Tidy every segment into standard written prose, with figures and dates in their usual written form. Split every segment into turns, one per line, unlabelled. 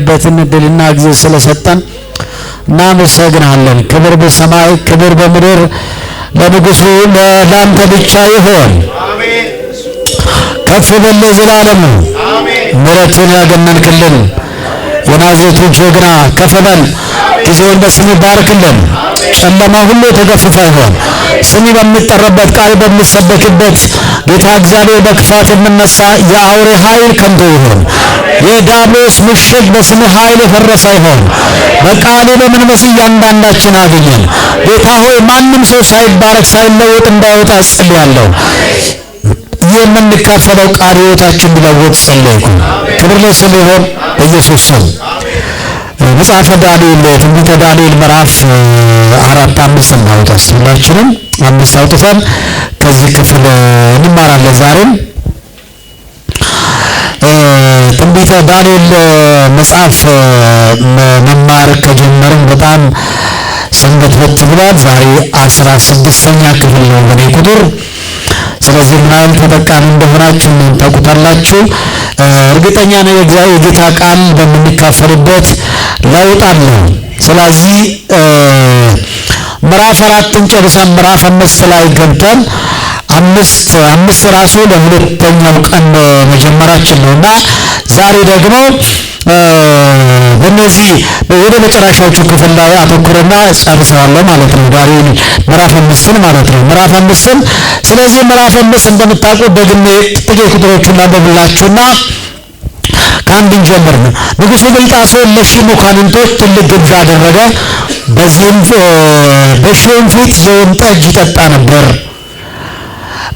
የምናይበትን እድልና ጊዜ ስለሰጠን እናመሰግናለን። ክብር በሰማይ ክብር በምድር ለንጉሡ ለአንተ ብቻ ይሁን። አሜን። ከፍ በል ለዘላለሙ። አሜን። ምሕረትን ያገነንክልን የናዝሬቱ ጀግና ከፍ በል። ጊዜውን በስሙ ባርክልን። ጨለማ ሁሉ የተገፈፈ ይሁን። ስሙ በሚጠራበት ቃል በሚሰበክበት ጌታ እግዚአብሔር በክፋት የምነሳ የአውሬ ኃይል ከንቱ ይሁን። የዲያብሎስ ምሽግ በስሙ ኃይል የፈረሰ ይሁን። በቃሌ በመንፈስ እያንዳንዳችን አገኘን። ጌታ ሆይ ማንም ሰው ሳይባረክ ሳይለወጥ እንዳይወጣ ጸልያለሁ። የምንካፈለው ቃል ሕይወታችን ቢለውጥ ጸለይኩ። ክብር ለስሙ ይሁን በኢየሱስ ስም። መጽሐፈ ዳንኤል ትንቢተ ዳንኤል ምዕራፍ 4-5 እናውጣስ። ሁላችንም 5 አውጥተን ከዚህ ክፍል እንማራለን። ዛሬም ትንቢተ ዳንኤል መጽሐፍ መማር ከጀመርን በጣም ሰንበት ብሏል። ዛሬ 16ኛ ክፍል ነው በኔ ቁጥር። ስለዚህ ምን ያህል ተጠቃሚ እንደሆናችሁ ታውቁታላችሁ። እርግጠኛ ነኝ የጌታ ቃል በምንካፈልበት ለውጥ አለ። ስለዚህ ምዕራፍ 4ን ጨርሰን ምዕራፍ 5 ላይ ገብተን አምስት ራሱ ለሁለተኛው ቀን መጀመራችን ነውና ዛሬ ደግሞ በእነዚህ ወደ መጨረሻዎቹ ክፍል ላይ አተኩረና ጨርሰዋለሁ ማለት ነው። ዛሬ ምዕራፍ 5 ማለት ነው። ምዕራፍ 5 ስለዚህ ምዕራፍ 5 እንደምታውቁት ደግሜ ጥቂት ቁጥሮችን ላንብብላችሁና ከአንድ እንጀምር። ንጉሡ ብልጣሶር ለሺህ መኳንንቶች ትልቅ ግብዣ አደረገ። በዚህም በሺውም ፊት የወይን ጠጅ ይጠጣ ነበር።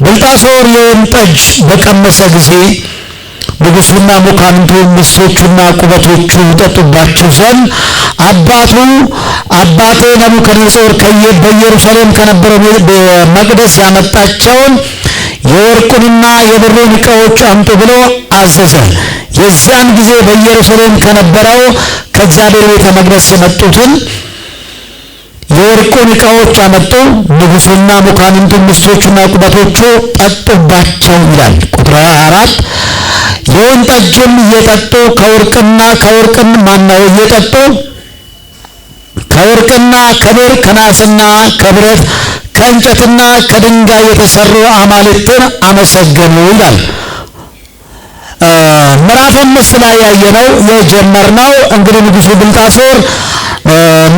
ብልጣሶር የወይን ጠጅ በቀመሰ ጊዜ ንጉሡና መኳንንቱ ሚስቶቹና ቁባቶቹ ይጠጡባቸው ዘንድ አባቴ ናቡከደነፆር በኢየሩሳሌም ከነበረው መቅደስ ያመጣቸውን የወርቁንና የብሩን ዕቃዎች አምጡ ብሎ አዘዘ። የዚያን ጊዜ በኢየሩሳሌም ከነበረው ከእግዚአብሔር ቤተ መቅደስ የመጡትን የወርቁን ዕቃዎች አመጡ። ንጉሡና መኳንንቱ ሚስቶቹና ቁባቶቹ ጠጡባቸው ይላል። ቁጥር 24 የወይን ጠጁን እየጠጡ ከወርቅና ከብር ከናስና ከብረት ከእንጨትና ከድንጋይ የተሰሩ አማልክትን አመሰገኑ ይላል። ምዕራፍ 5 ላይ ያየነው የጀመርነው እንግዲህ ንጉሡ ብልጣሶር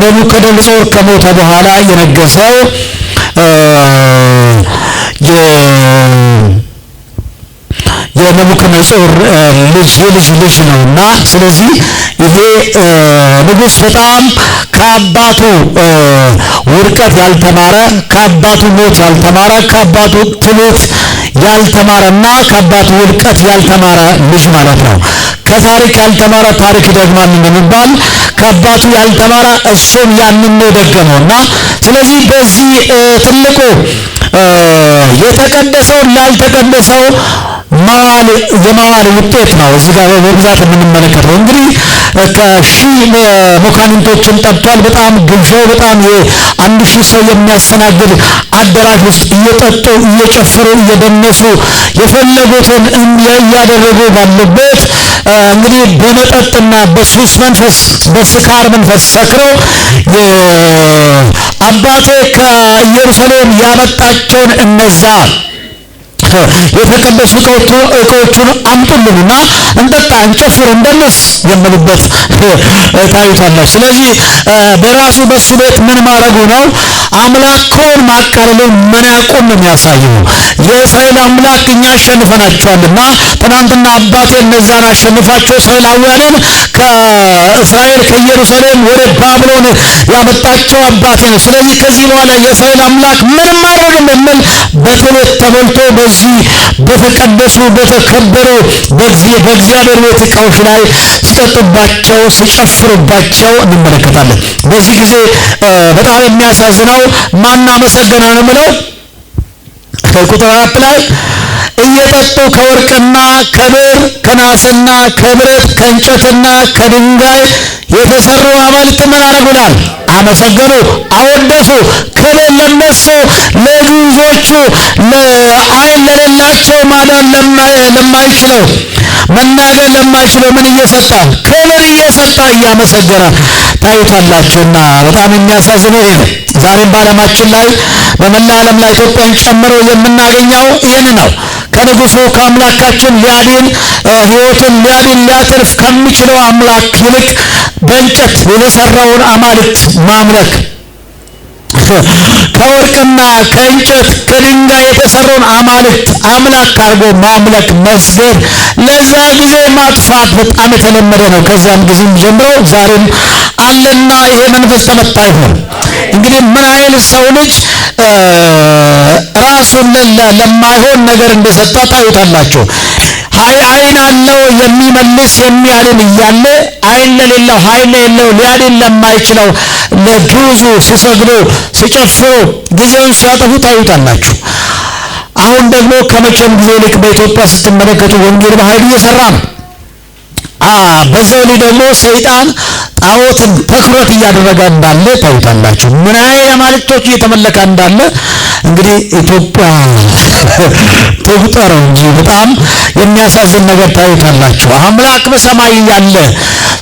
ናቡከደነፆር ከሞተ በኋላ የነገሰው የናቡከደነፆር የልጅ ልጅ ነውና ስለዚህ ይሄ ንጉሥ በጣም ከአባቱ ውድቀት ያልተማረ ከአባቱ ሞት ያልተማረ ከአባቱ ትዕቢት ያልተማረና ከአባቱ ውድቀት ያልተማረ ልጅ ማለት ነው። ከታሪክ ያልተማረ ታሪክ ይደግማል እንደሚባል ከአባቱ ያልተማረ እሱም ያንን ነው የደገመውና ስለዚህ በዚህ ትልቁ የተቀደሰው ላልተቀደሰው የማዋል ውጤት ነው እዚህ ጋር በብዛት የምንመለከተው። እንግዲህ ከሺህ መኳንንቶችን ጠርቷል። በጣም ግብዣው በጣም የ1000 ሰው የሚያስተናግድ አዳራሽ ውስጥ እየጠጡ እየጨፈሩ እየደነሱ የፈለጉትን እያደረጉ ባሉበት እንግዲህ በመጠጥና በሱስ መንፈስ በስካር መንፈስ ሰክረው አባቴ ከኢየሩሳሌም ያመጣቸውን እነዛ የተቀደሱ ዕቃዎቹን አምጡልንና እንጠጣ እንጨፍር እንደነስ የምልበት ታዩታላችሁ። ስለዚህ በራሱ በሱ ቤት ምን ማድረጉ ነው? አምላኩን ማቃለሉን መናቁን ነው የሚያሳየው። የእስራኤል አምላክ እኛ አሸንፈናቸዋልና ትናንትና አባቴ እነዛን አሸንፏቸው እስራኤላውያንን ከእስራኤል ከኢየሩሳሌም ወደ ባቢሎን ያመጣቸው አባቴ ነው። ስለዚህ ከዚህ በኋላ የእስራኤል አምላክ ምንም አይሆንም የሚል በትዕቢት ተሞልቶ በዚህ በተቀደሱ በተከበሩ በእግዚአብሔር ቤት ዕቃዎች ላይ ሲጠጡባቸው ሲጨፍሩባቸው እንመለከታለን። በዚህ ጊዜ በጣም የሚያሳዝነው ማን አመሰገነ ነው የሚለው ቁጥር 4 ላይ እየጠጡ ከወርቅና ከብር ከናስና ከብረት ከእንጨትና ከድንጋይ የተሰሩ አማልክት ምን አደረጉናል? አመሰገኑ፣ አወደሱ። ክብር ለነሱ ለግዙፎቹ፣ ለዓይን ለሌላቸው፣ ማዳን ለማይችለው፣ መናገር ለማይችለው ምን እየሰጣ ክብር እየሰጣ እያመሰገነ ታዩታላችሁና በጣም የሚያሳዝነው ይሄ ነው። ዛሬም በዓለማችን ላይ በመላ ዓለም ላይ ኢትዮጵያን ጨምሮ የምናገኘው ይህን ነው። ከንጉሱ ከአምላካችን ሊያድን ሕይወትን ሊያተርፍ ከሚችለው አምላክ ይልቅ በእንጨት የተሰራውን አማልክት ማምለክ፣ ከወርቅና ከእንጨት ከድንጋይ የተሰራውን አማልክት አምላክ አድርጎ ማምለክ፣ መስገድ፣ ለዛ ጊዜ ማጥፋት በጣም የተለመደ ነው። ከዚያም ጊዜም ጀምሮ ዛሬም አለና ይሄ መንፈስ ተመታ ይሆን። እንግዲህ ምን አይል ሰው ልጅ ራሱን ለማይሆን ነገር እንደሰጠ ታዩታላችሁ። አይን አለው የሚመልስ የሚያድን እያለ አይን ለሌለው ኃይል ለሌለው ሊያድን ለማይችለው ለግዙ ሲሰግዱ ሲጨፍሩ ጊዜውን ሲያጠፉ ታዩታላችሁ። አሁን ደግሞ ከመቼም ጊዜ ይልቅ በኢትዮጵያ ስትመለከቱ ወንጌል በኃይል እየሰራ ነው። በዛው ላይ ደግሞ ሰይጣን ጣዖትን ትኩረት እያደረገ እንዳለ ታዩታላችሁ። ምን አይነት አማልክቶች እየተመለከ እንዳለ እንግዲህ ኢትዮጵያ ተውጣው እንጂ በጣም የሚያሳዝን ነገር ታዩታላችሁ። አምላክ በሰማይ ያለ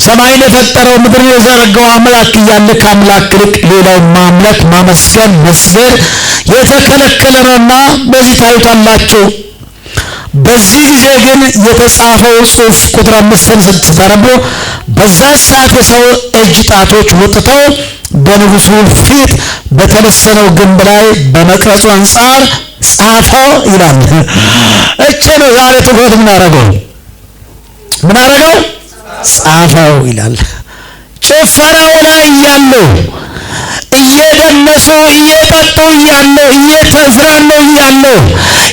ሰማይን የፈጠረው ምድርን የዘረጋው አምላክ እያለ ከአምላክ ይልቅ ሌላው ማምለክ ማመስገን መስገድ የተከለከለ ነውና በዚህ ታዩታላችሁ። በዚህ ጊዜ ግን የተጻፈው ጽሑፍ ቁጥር 5 ስትተረቡ በዛ ሰዓት የሰው እጅ ጣቶች ወጥተው በንጉሱ ፊት በተለሰነው ግንብ ላይ በመቅረጹ አንጻር ጻፈው ይላል። እቺ ነው ዛሬ ትኩረት ምን አረገው ጻፈው ይላል። ጭፈራው ላይ ያለው እየደነሱ እየጠጡ እያለው እየተዝናኑ እያለው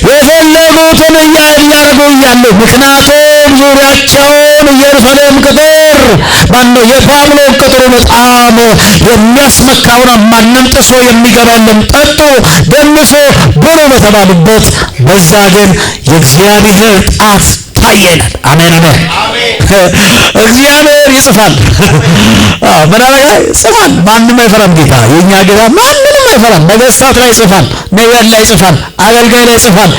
የፈለጉትን እያደረጉ እያለው ምክንያቱም ዙሪያቸውን ኢየሩሳሌም ቅጥር ማነው የባቢሎን ቅጥሩ በጣም የሚያስመካውና ማንም ጥሶ የሚገባ የለም። ጠጡ ደንሱ ብሉ በተባሉበት በዛ ግን የእግዚአብሔር ጣት ታየናል። አሜን አሜን። እግዚአብሔር ይጽፋል። ምን አለ ይጽፋል። ማንም አይፈራም ጌታ። የኛ ጌታ ማንንም አይፈራም። ነገሥታት ላይ ይጽፋል፣ ነቢያት ላይ ይጽፋል፣ አገልጋይ ላይ ይጽፋል፣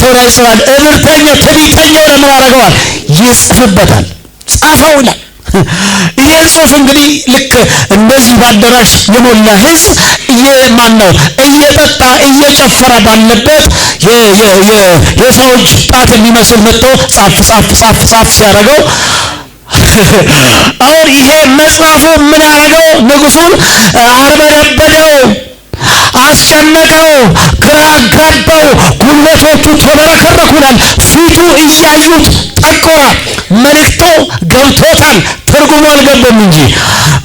ሰው ላይ ይጽፋል። እብርተኛው ትዕቢተኛው ለምን አደረገዋል? ይጽፍበታል። ጻፈው ይላል። ይሄ ጽሑፍ እንግዲህ ልክ እንደዚህ በአዳራሽ የሞላ ሕዝብ ማነው እየጠጣ እየጨፈረ ባለበት የሰው እጅ ጣት የሚመስል መጥቶ ጻፍ ሲያደርገው አሁን ይሄ መጽሐፉ ምን አደረገው? ንጉሱን አርበደበደው፣ አስጨነቀው፣ ግራ አጋባው፣ ጉልበቶቹ ተበረከረኩናል። ፊቱ እያዩት ጠቆረ። መልእክቱ ገብቶታል፣ ትርጉሙ አልገባም እንጂ።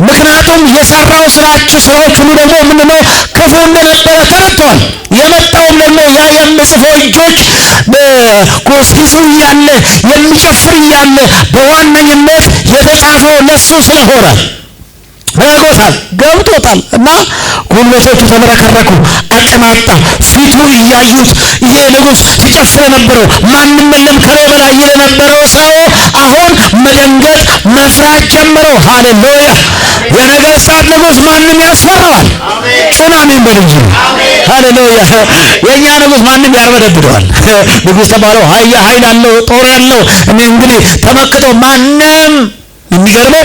ምክንያቱም የሰራው ስራዎች ሁሉ ደግሞ ምንድነው ክፉ እንደነበረ ተረድቷል። የመጣውም ደግሞ ያ የሚጽፈው እጆች ሲሱ እያለ የሚጨፍር እያለ በዋነኝነት የተጻፈው ለሱ ስለሆነ ገብቶታል እና ጉልበቶቹ ተበረከረኩ፣ አቅም አጣ። ፊቱ እያዩት ይሄ ንጉሥ ሲጨፍር የነበረው ማንም የለም ከኔ በላይ ይል የነበረው ሰው አሁን መደንገጥ መፍራት ጀመረው። ሃሌሉያ! የነገሥታት ንጉሥ ማንም ያስፈራዋል። ጩናሚን በል እንጂ ሃሌሉያ! የኛ ንጉሥ ማንም ያርበደብደዋል። ንጉሥ ተባለው ኃይል አለው፣ ጦር አለው። እንግዲህ ተመክቶ ማንም የሚገርመው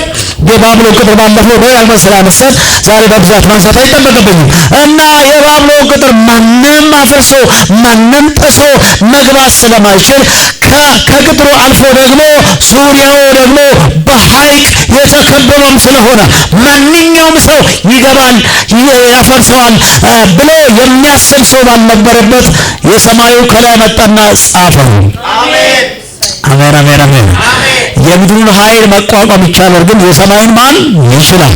የባቢሎን ቅጥር ባለፈው ነው ያልመሰላመሰል ዛሬ በብዛት ማንሳት አይጠበቅብኝም እና የባቢሎን ቅጥር ማንም አፍርሶ ማንም ጥሶ መግባት ስለማይችል ከቅጥሩ አልፎ ደግሞ ዙሪያው ደግሞ በሐይቅ የተከበበም ስለሆነ ማንኛውም ሰው ይገባል ያፈርሰዋል ብሎ የሚያስብ ሰው ባልነበረበት የሰማዩ ከላይ መጣና ጻፈው። አሜን አሜን አሜን አሜን። የምድሩን ኃይል መቋቋም ይቻላል፣ ግን የሰማዩን ማን ይችላል?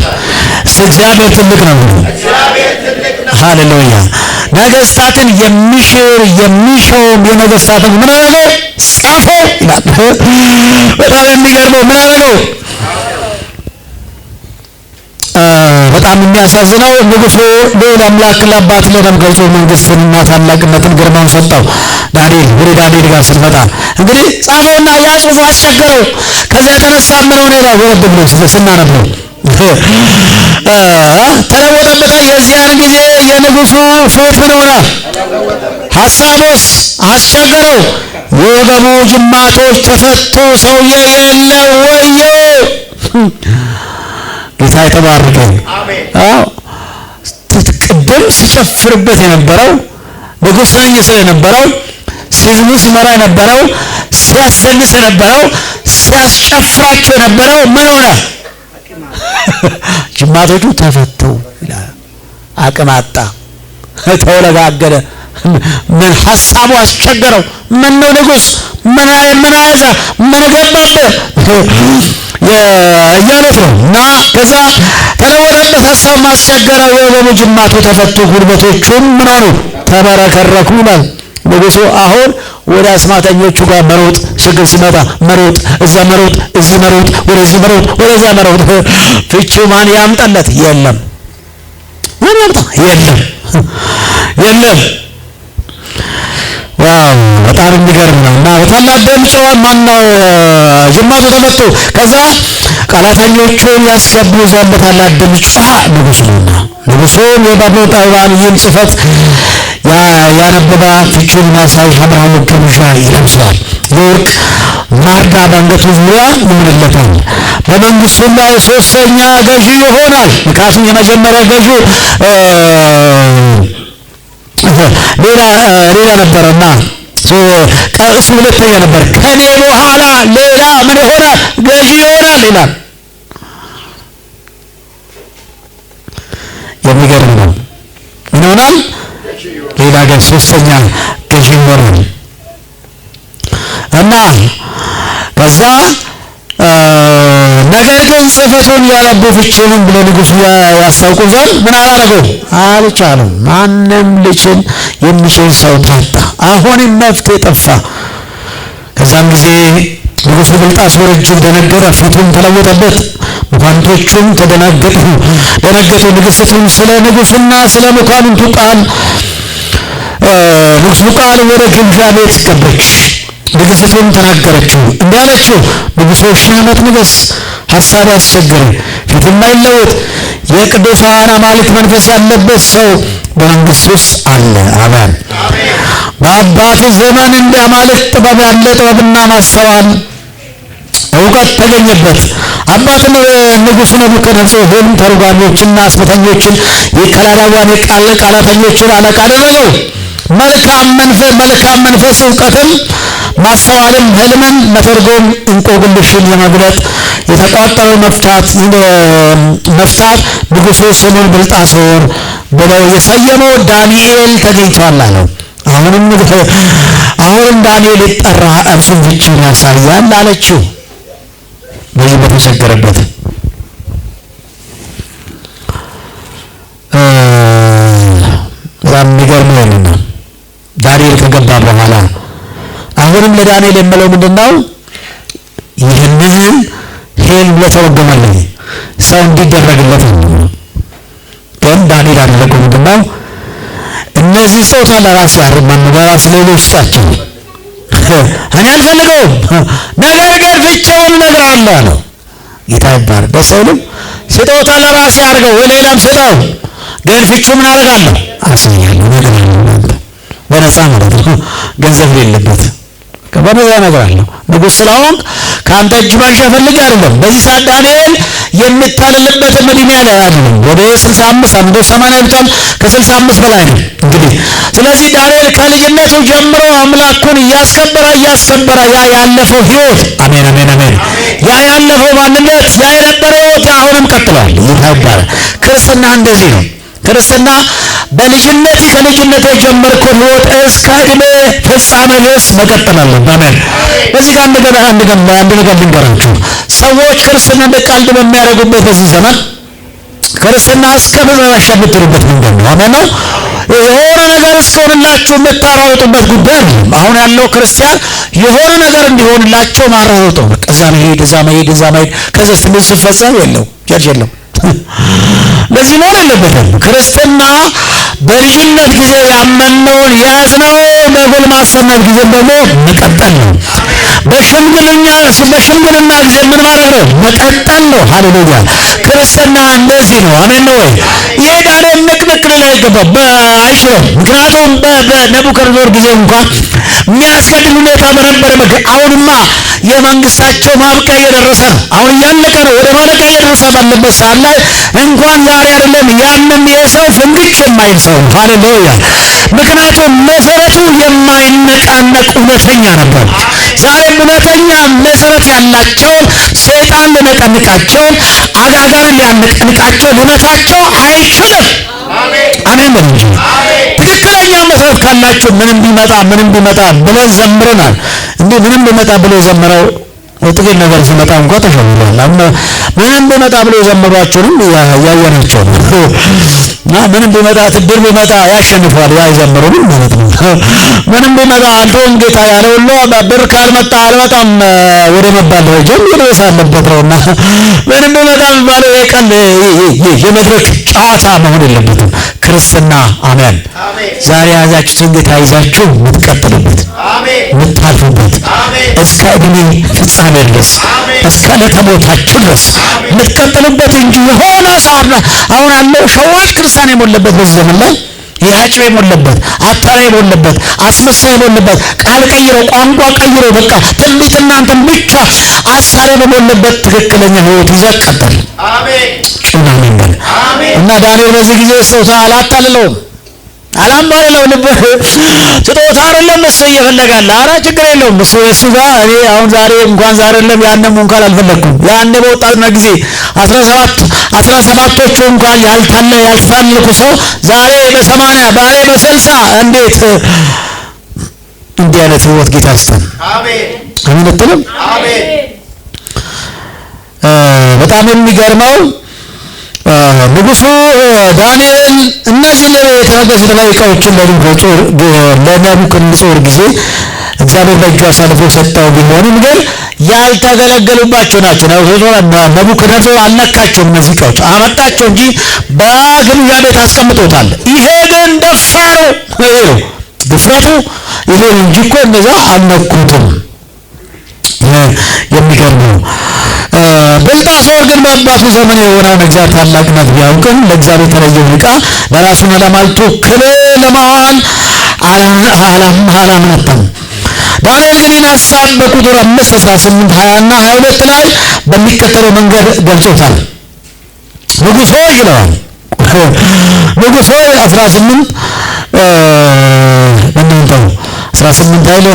እግዚአብሔር ትልቅ ነው። ሃሌሉያ! ነገሥታትን የሚሽር የሚሾም የነገሥታትን ምን አደረገው? ጻፈው ይላል። በጣም የሚገርመው ምን አደረገው? በጣም የሚያሳዝነው ንጉሱ ልዑል አምላክ ለአባት ለደም ገልጾ መንግስትና ታላቅነትን ግርማውን ሰጠው። ወደ ዳንኤል ጋር ስንመጣ እንግዲህ ጻፈውና ያ ጽሑፍ አስቸገረው። ከዚያ የተነሳ ምን ሆነ ይላል ወረድ ብሎ ስናነበው ተለወጠበታ። የዚያን ጊዜ የንጉሱ ፊት ምን ሆነ? ሐሳቡስ አስቸገረው። የወገቡ ጅማቶች ተፈቶ ሰውዬ የለም ወዮ። ጌታ የተባረከ። አዎ ቅድም ሲጨፍርበት የነበረው ንጉሥ ነኝ ስለነበረው ሲዝሙ ሲመራ የነበረው ሲያስደንስ የነበረው ሲያስጨፍራቸው የነበረው ምን ሆነ? ጅማቶቹ ተፈተው ይላል። አቅም አጣ፣ ተወለጋገደ። ምን ሐሳቡ አስቸገረው። ምን ነው ንጉሥ ምን ያዛ ምን ገባበት እያለት ነው። እና ከዛ ተለወጠበት፣ ሐሳብ ማስቸገረው። የወገቡ ጅማቱ ተፈቱ፣ ጉልበቶቹም ምን ሆኑ? ተበረከረኩ ይላል። ንጉሡ አሁን ወደ አስማተኞቹ ጋር መሮጥ፣ ችግር ሲመጣ መሮጥ፣ እዛ መሮጥ፣ እዚህ መሮጥ፣ ወደዚህ መሮጥ፣ ወደዛ መሮጥ። ፍቺው ማን ያምጣለት? የለም። ማን ያምጣ? የለም። ዋው በጣም የሚገርም ነው። እና በታላቅ ድምፅ ማነው ጅማቱ ተፈቱ። ከዛ ቃላተኞቹን ያስገቡ ዘንድ በታላቅ ድምፅ ንጉሡ ነውና ንጉሡም የባቢሎናውያንን ጽሕፈት ያነበባ ፍቺውን የሚያሳይ ሐምራዊ ግምጃ ይለብሳል። የወርቅ ማርዳ በአንገቱ ዙሪያ ይሆንለታል። በመንግስቱ ላይ ሶስተኛ ገዢ ይሆናል። ምክንያቱም የመጀመሪያ ገዢ ሌላ ነበረና እሱ ሁለተኛ ነበር። ከኔ በኋላ ሌላ ምን ይሆናል? ገዢ ይሆናል ይላል። የሚገርም ነው። ምን ይሆናል? ሌላ ግን ሶስተኛ ገዢ ይሆናል። እና ከዛ ነገር ግን ጽሕፈቱን ያነቡ ፍቺውን ብሎ ንጉሡ ያስታውቁ ዘንድ ምን አላደረገው? አልቻለም። ማንም ሊችል የሚችል ሰው ታጣ። አሁንም መፍትሄ ጠፋ። ከዛም ጊዜ ንጉሡ ብልጣሶር እጅግ ደነገጠ፣ ፊቱም ተለወጠበት፣ መኳንንቶቹም ደነገጡ። ንግሥቱም ስለ ንጉሡና ስለ መኳንንቱ ቃል ወደ ግምጃ ቤት ገባች። ንግሥቱም ተናገረችው፣ እንዲህ አለችው፣ ንጉሡ ሺህ ዓመት ንገሥ። ሐሳብ ያስቸግር፣ ፊትም አይለወጥ፣ የቅዱሳን አማልክት መንፈስ ያለበት ሰው በመንግሥት ውስጥ አለ። አሜን። በአባት ዘመን እንደ አማልክት ጥበብ ያለ ጥበብና ማስተዋል እውቀት ተገኘበት። አባት ንጉሡ ነቡከደነፆር ሕልም ተርጓሚዎችና አስማተኞችን የከላዳውያን ቃላተኞችን አለቃ አደረገው። መልካም መንፈስ እውቀትም ማስተዋልም ሕልምን መተርጎም እንቆቅልሽን የመግለጥ የተቋጠረው መፍታት ንጉሡ ስሙን ብልጣሶር ብለው የሰየመው ዳንኤል ተገኝቷል አለው። አሁንም ዳንኤል ይጠራ፣ እርሱም ፍቺውን ያሳያል አለችው። በዚህ በተቸገረበት በጣም የሚገርመው ነው። ዳንኤል ከገባ በኋላ አሁንም ለዳንኤል የምለው ምንድነው? ይህንን ሕልም ለተረጎመልኝ ሰው እንዲደረግለት ነው። ግን ዳንኤል አደረገው ምንድነው? እነዚህ ጾታ ለራስ ያርማን በራስ ሌሎች ታቸው እኔ አልፈልገውም፣ ነገር ግን ፍቺውን እነግርሃለሁ አለው። ጌታ ይባረክ። ደስ አይልም? ስጦታ ለራስ ያርገው ወይ ሌላም ስጠው፣ ግን ፍቺው ምን አደርጋለሁ? አሳያለሁ። በነፃ ማለት ነው፣ ገንዘብ የሌለበት በነፃ እነግርሃለሁ። ንጉሥ ስለሆንክ ከአንተ እጅ መንሻ ፈልጌ አይደለም። በዚህ ሰዓት ዳንኤል የሚታለልበትም ዕድሜ አይደለም። ወደ 65 ዓመት 80 ብቷል፣ ከ65 በላይ ነው እንግዲህ። ስለዚህ ዳንኤል ከልጅነቱ ጀምሮ አምላኩን እያስከበረ ያ ያለፈው ሕይወት አሜን፣ ያ ያለፈው ማንነት፣ ያ የነበረው ሕይወት አሁንም ቀጥሏል። ይታባል። ክርስትና እንደዚህ ነው። ክርስትና ከልጅነት የጀመርከው ሕይወት እስከ ዕድሜ ፍጻሜ ድረስ መቀጠል አለበት። አሜን። በዚህ ጋር አንድ ነገር ልንገራችሁ። ሰዎች ክርስትና እንደ ቀልድ በሚያደርጉበት በዚህ ዘመን ክርስትና እስከ መጨረሻ የምትሉበት መንገድ ነው። አሜን ነው። የሆነ ነገር እስኪሆንላችሁ የምታራውጡበት ጉዳይ አይደለም። አሁን ያለው ክርስቲያን የሆነ ነገር እንዲሆንላቸው ማራውጡ ነው። እዛ መሄድ ከዛ ትምህርት ሲፈጸም የለው ቸርች የለው። ለዚህ መሆን የለበትም። ክርስትና በልጅነት ጊዜ ያመነውን የያዝነው በጎልማሳነት ጊዜ ደግሞ መቀጠል ነው። በሽምግልና ጊዜ ምን ማድረግ ነው? መቀጠል ነው። ሃሌሉያ። ክርስትና እንደዚህ ነው። አሜን ነው ወይ? ይሄዳል። ንቅንቅ ሊል አይገባም፣ አይችልም። ምክንያቱም በነቡከደነጾር ጊዜ እንኳን የሚያስገድል ሁኔታ በነበረ አሁንማ የመንግስታቸው ማብቂያ እየደረሰ ነው። አሁን እያለቀ ነው። ወደ ማለቂያ እየደረሰ ባለበት ሰዓት ላይ እንኳን ዛሬ አይደለም ያንን የሰው ፍንግጭ የማይል ሰው። ሃሌሉያ። ምክንያቱም መሰረቱ የማይነቃነቅ እውነተኛ ነበር። ዛሬም እውነተኛ መሰረት ያላቸውን ሰይጣን ሊነቀንቃቸውን፣ አጋጋሪ ሊያነቀንቃቸው፣ ሊመታቸው አይችልም። አሜን በሉ እንጂ። ትክክለኛ መሰረት ካላችሁ ምንም ቢመጣ ብለን ዘምረናል። እንዲህ ምንም ቢመጣ ብሎ ዘምረው ጥቂት ነገር ሲመጣ እንኳን ተሸውሏል። ምንም ቢመጣ ብሎ የዘመሯቸውንም ያየናቸው ነው። ምንም ቢመጣ ትድር ቢመጣ ያሸንፈዋል። ያ የዘመሩንም ማለት ነው። ምንም ቢመጣ አንተም ጌታ ያለው ሁሉ ብር ካልመጣ አልመጣም ወደ መባል ደረጃ መድረስ አለበት ነውና ምንም ቢመጣ የሚባለው የቀን የመድረክ ጨዋታ መሆን የለበትም ክርስትና። አሜን። ዛሬ ያዛችሁትን ጌታ ይዛችሁ የምትቀጥሉበት የምታልፉበት እስከ ዕድሜ ፍጻሜ ድረስ እስከ ዕለተ ሞታችሁ ድረስ የምትቀጥሉበት እንጂ የሆነ ሰዓት አሁን ያለው ሸዋጭ ክርስቲያን የሞለበት በዚህ ዘመን ላይ ያጭ የሞለበት አታላይ የሞለበት አስመሳይ የሞለበት ቃል ቀይሮ ቋንቋ ቀይሮ በቃ ትንቢት እናንተን ብቻ አሳሪ በሞለበት ትክክለኛ ህይወት ይዘህ ቀጥል። አሜን። ጩናሜን በል እና ዳንኤል በዚህ ጊዜ ስጦታ አላታልለውም አላማረለው። ልብ ስጦታ አይደለም እሱ ይፈልጋል። ኧረ ችግር የለውም እሱ ጋር እኔ አሁን ዛሬ እንኳን ዛሬ አይደለም ያንም እንኳን አልፈለኩም። ያኔ በወጣትነት ጊዜ 17ቶቹ እንኳን ያልታለልኩ ሰው ዛሬ በ80 ዛሬ በ60 እንዴት እንዲህ አይነት ህይወት ጌታ ይስጠን። አሜን አሜን አትልም? አሜን። በጣም የሚገርመው ንጉሡ ዳንኤል እነዚህ የተነገሱ ደቂቃዎችን ለነቡከደነጾር ጊዜ እግዚአብሔር በእጁ አሳልፎ ሰጠው። ቢሆንም ግን ያልተገለገሉባቸው ናቸው። ነቡከደነጾር አልነካቸውም። እነዚህ ዕቃዎች አመጣቸው እንጂ በግምጃ ቤት አስቀምጦታል። ይሄ ግን ደፋሩ ድፍረቱ ይሄ እንጂ እኮ እነዛ አልነኩትም። የሚገርመው ብልጣሶር ግን በአባቱ ዘመን የሆነውን እግዚአብሔር ታላቅነት ቢያውቅም ለእግዚአብሔር የተለየውን ዕቃ ለራሱና ለማልቱ ክብር ለማዋል አላመነታም። ዳንኤል ግን ይህን ሀሳብ በቁጥር 5 18 20 እና 22 ላይ በሚከተለው መንገድ ገልጾታል። ንጉሥ ሆይ ይለዋል። ንጉሥ ሆይ 18 ኃይለ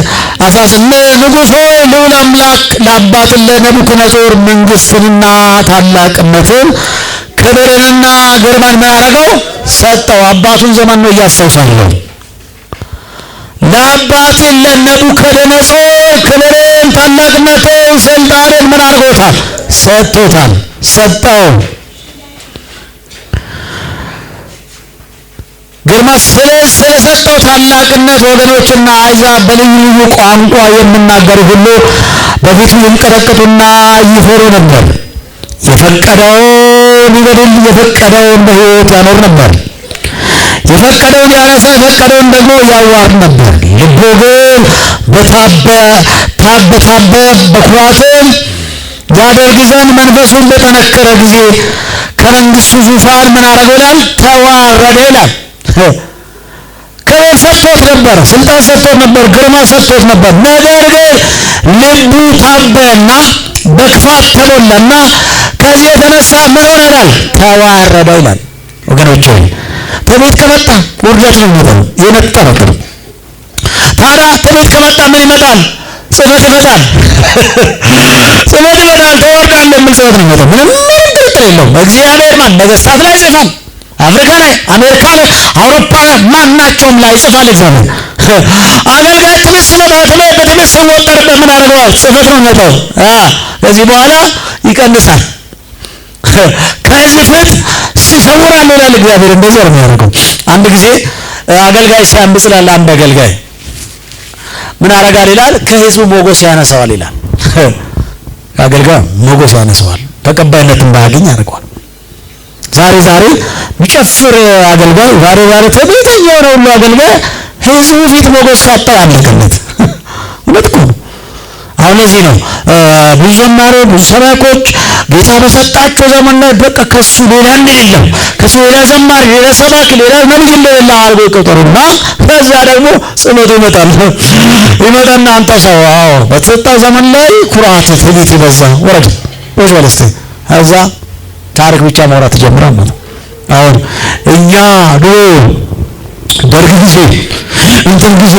18 ንጉሥ ሆይ ልዑል አምላክ ለአባት ለነቡከደነጾር መንግስትንና ታላቅነትን ክብርንና ግርማን ምን አደረገው? ሰጠው። አባቱን ዘመን ነው እያስታውሳለሁ። ለአባት ለነቡከደነጾር ክብርን፣ ታላቅነትን፣ ስልጣንን ምን አድርጎታል? ሰጥቶታል። ሰጠው። ግርማ ስለሰጠው ታላቅነት ወገኖችና አሕዛብ በልዩ ልዩ ቋንቋ የሚናገሩ ሁሉ በፊቱ ይንቀጠቀጡና ይፈሩ ነበር። የፈቀደውን ይገድል፣ የፈቀደውን በሕይወት ያኖር ነበር። የፈቀደውን ያነሳ፣ የፈቀደውን ደግሞ ያዋርድ ነበር። ልቡ ግን በታበ በኩራትን ያደርግ ዘንድ መንፈሱን በጠነከረ ጊዜ ከመንግስቱ ዙፋን ምን አደረገው ይላል? ተዋረደ ይላል። ክብር ሰጥቶት ነበር፣ ስልጣን ሰጥቶት ነበር፣ ግርማ ሰጥቶት ነበር። ነገር ግን ልቡ ታበና በክፋት ተሞላና ከዚህ የተነሳ ምን ሆነ ይላል? ተዋረደ ይላል። ወገኖቼ ትዕቢት ከመጣ ውርደት ነው የሚመጣው። የመጣ ነገር ታዲያ ትዕቢት ከመጣ ምን ይመጣል? ጽፈት ይመጣል። ጽፈት ይመጣል። ተዋርዳለህ የሚል ጽፈት ነው የሚመጣው። ምንም ጥርጥር የለውም። እግዚአብሔር ነገሥታት ላይ ጽፏል። አፍሪካ ላይ፣ አሜሪካ ላይ፣ አውሮፓ ላይ ማናቸውም ላይ ጽፏል እግዚአብሔር። አገልጋይ ትዕቢት ሲመጣ በትዕቢት ሲወጠርበት ምን አድርገዋል? ጽፈት ነው የሚመጣው። ከዚህ በኋላ ይቀንሳል። ከዚህ ፊት ሲሰውራል ይላል እግዚአብሔር። እንደዚህ ነው የሚያደርገው። አንድ ጊዜ አገልጋይ ሲያምጽ ይላል። አንድ አገልጋይ ምን አደርጋል ይላል? ከህዝቡ ሞገስ ያነሳዋል ይላል። አገልጋይ ሞገስ ያነሳዋል፣ ተቀባይነት እንዳያገኝ ያደርገዋል። ዛሬ የሚጨፍር አገልጋይ ዛሬ ትዕቢተኛ የሆነ ሁሉ አገልጋይ ህዝቡ ፊት ሞገስ ካጣ አለቀለት። እውነት እኮ ነው። አሁን ለዚህ ነው ብዙ ዘማሪዎች ብዙ ሰባኪዎች ጌታ በሰጣቸው ዘመን ላይ በቃ ከሱ ሌላ እንደሌለው ከሱ ሌላ ዘማሪ ሌላ ሰባኪ ሌላ ነብይ እንደሌለ አድርገው ይቆጠሩና ከዛ ደግሞ ጽመቱ ይመጣና አንተ ሰው በተሰጣው ዘመን ላይ ኩራት ትዕቢት ይበዛ ወረድ ወስወለስተ ከዛ ታሪክ ብቻ ማውራት ጀምራል ማለት አሁን እኛ ደርግ ጊዜ እንትን ጊዜ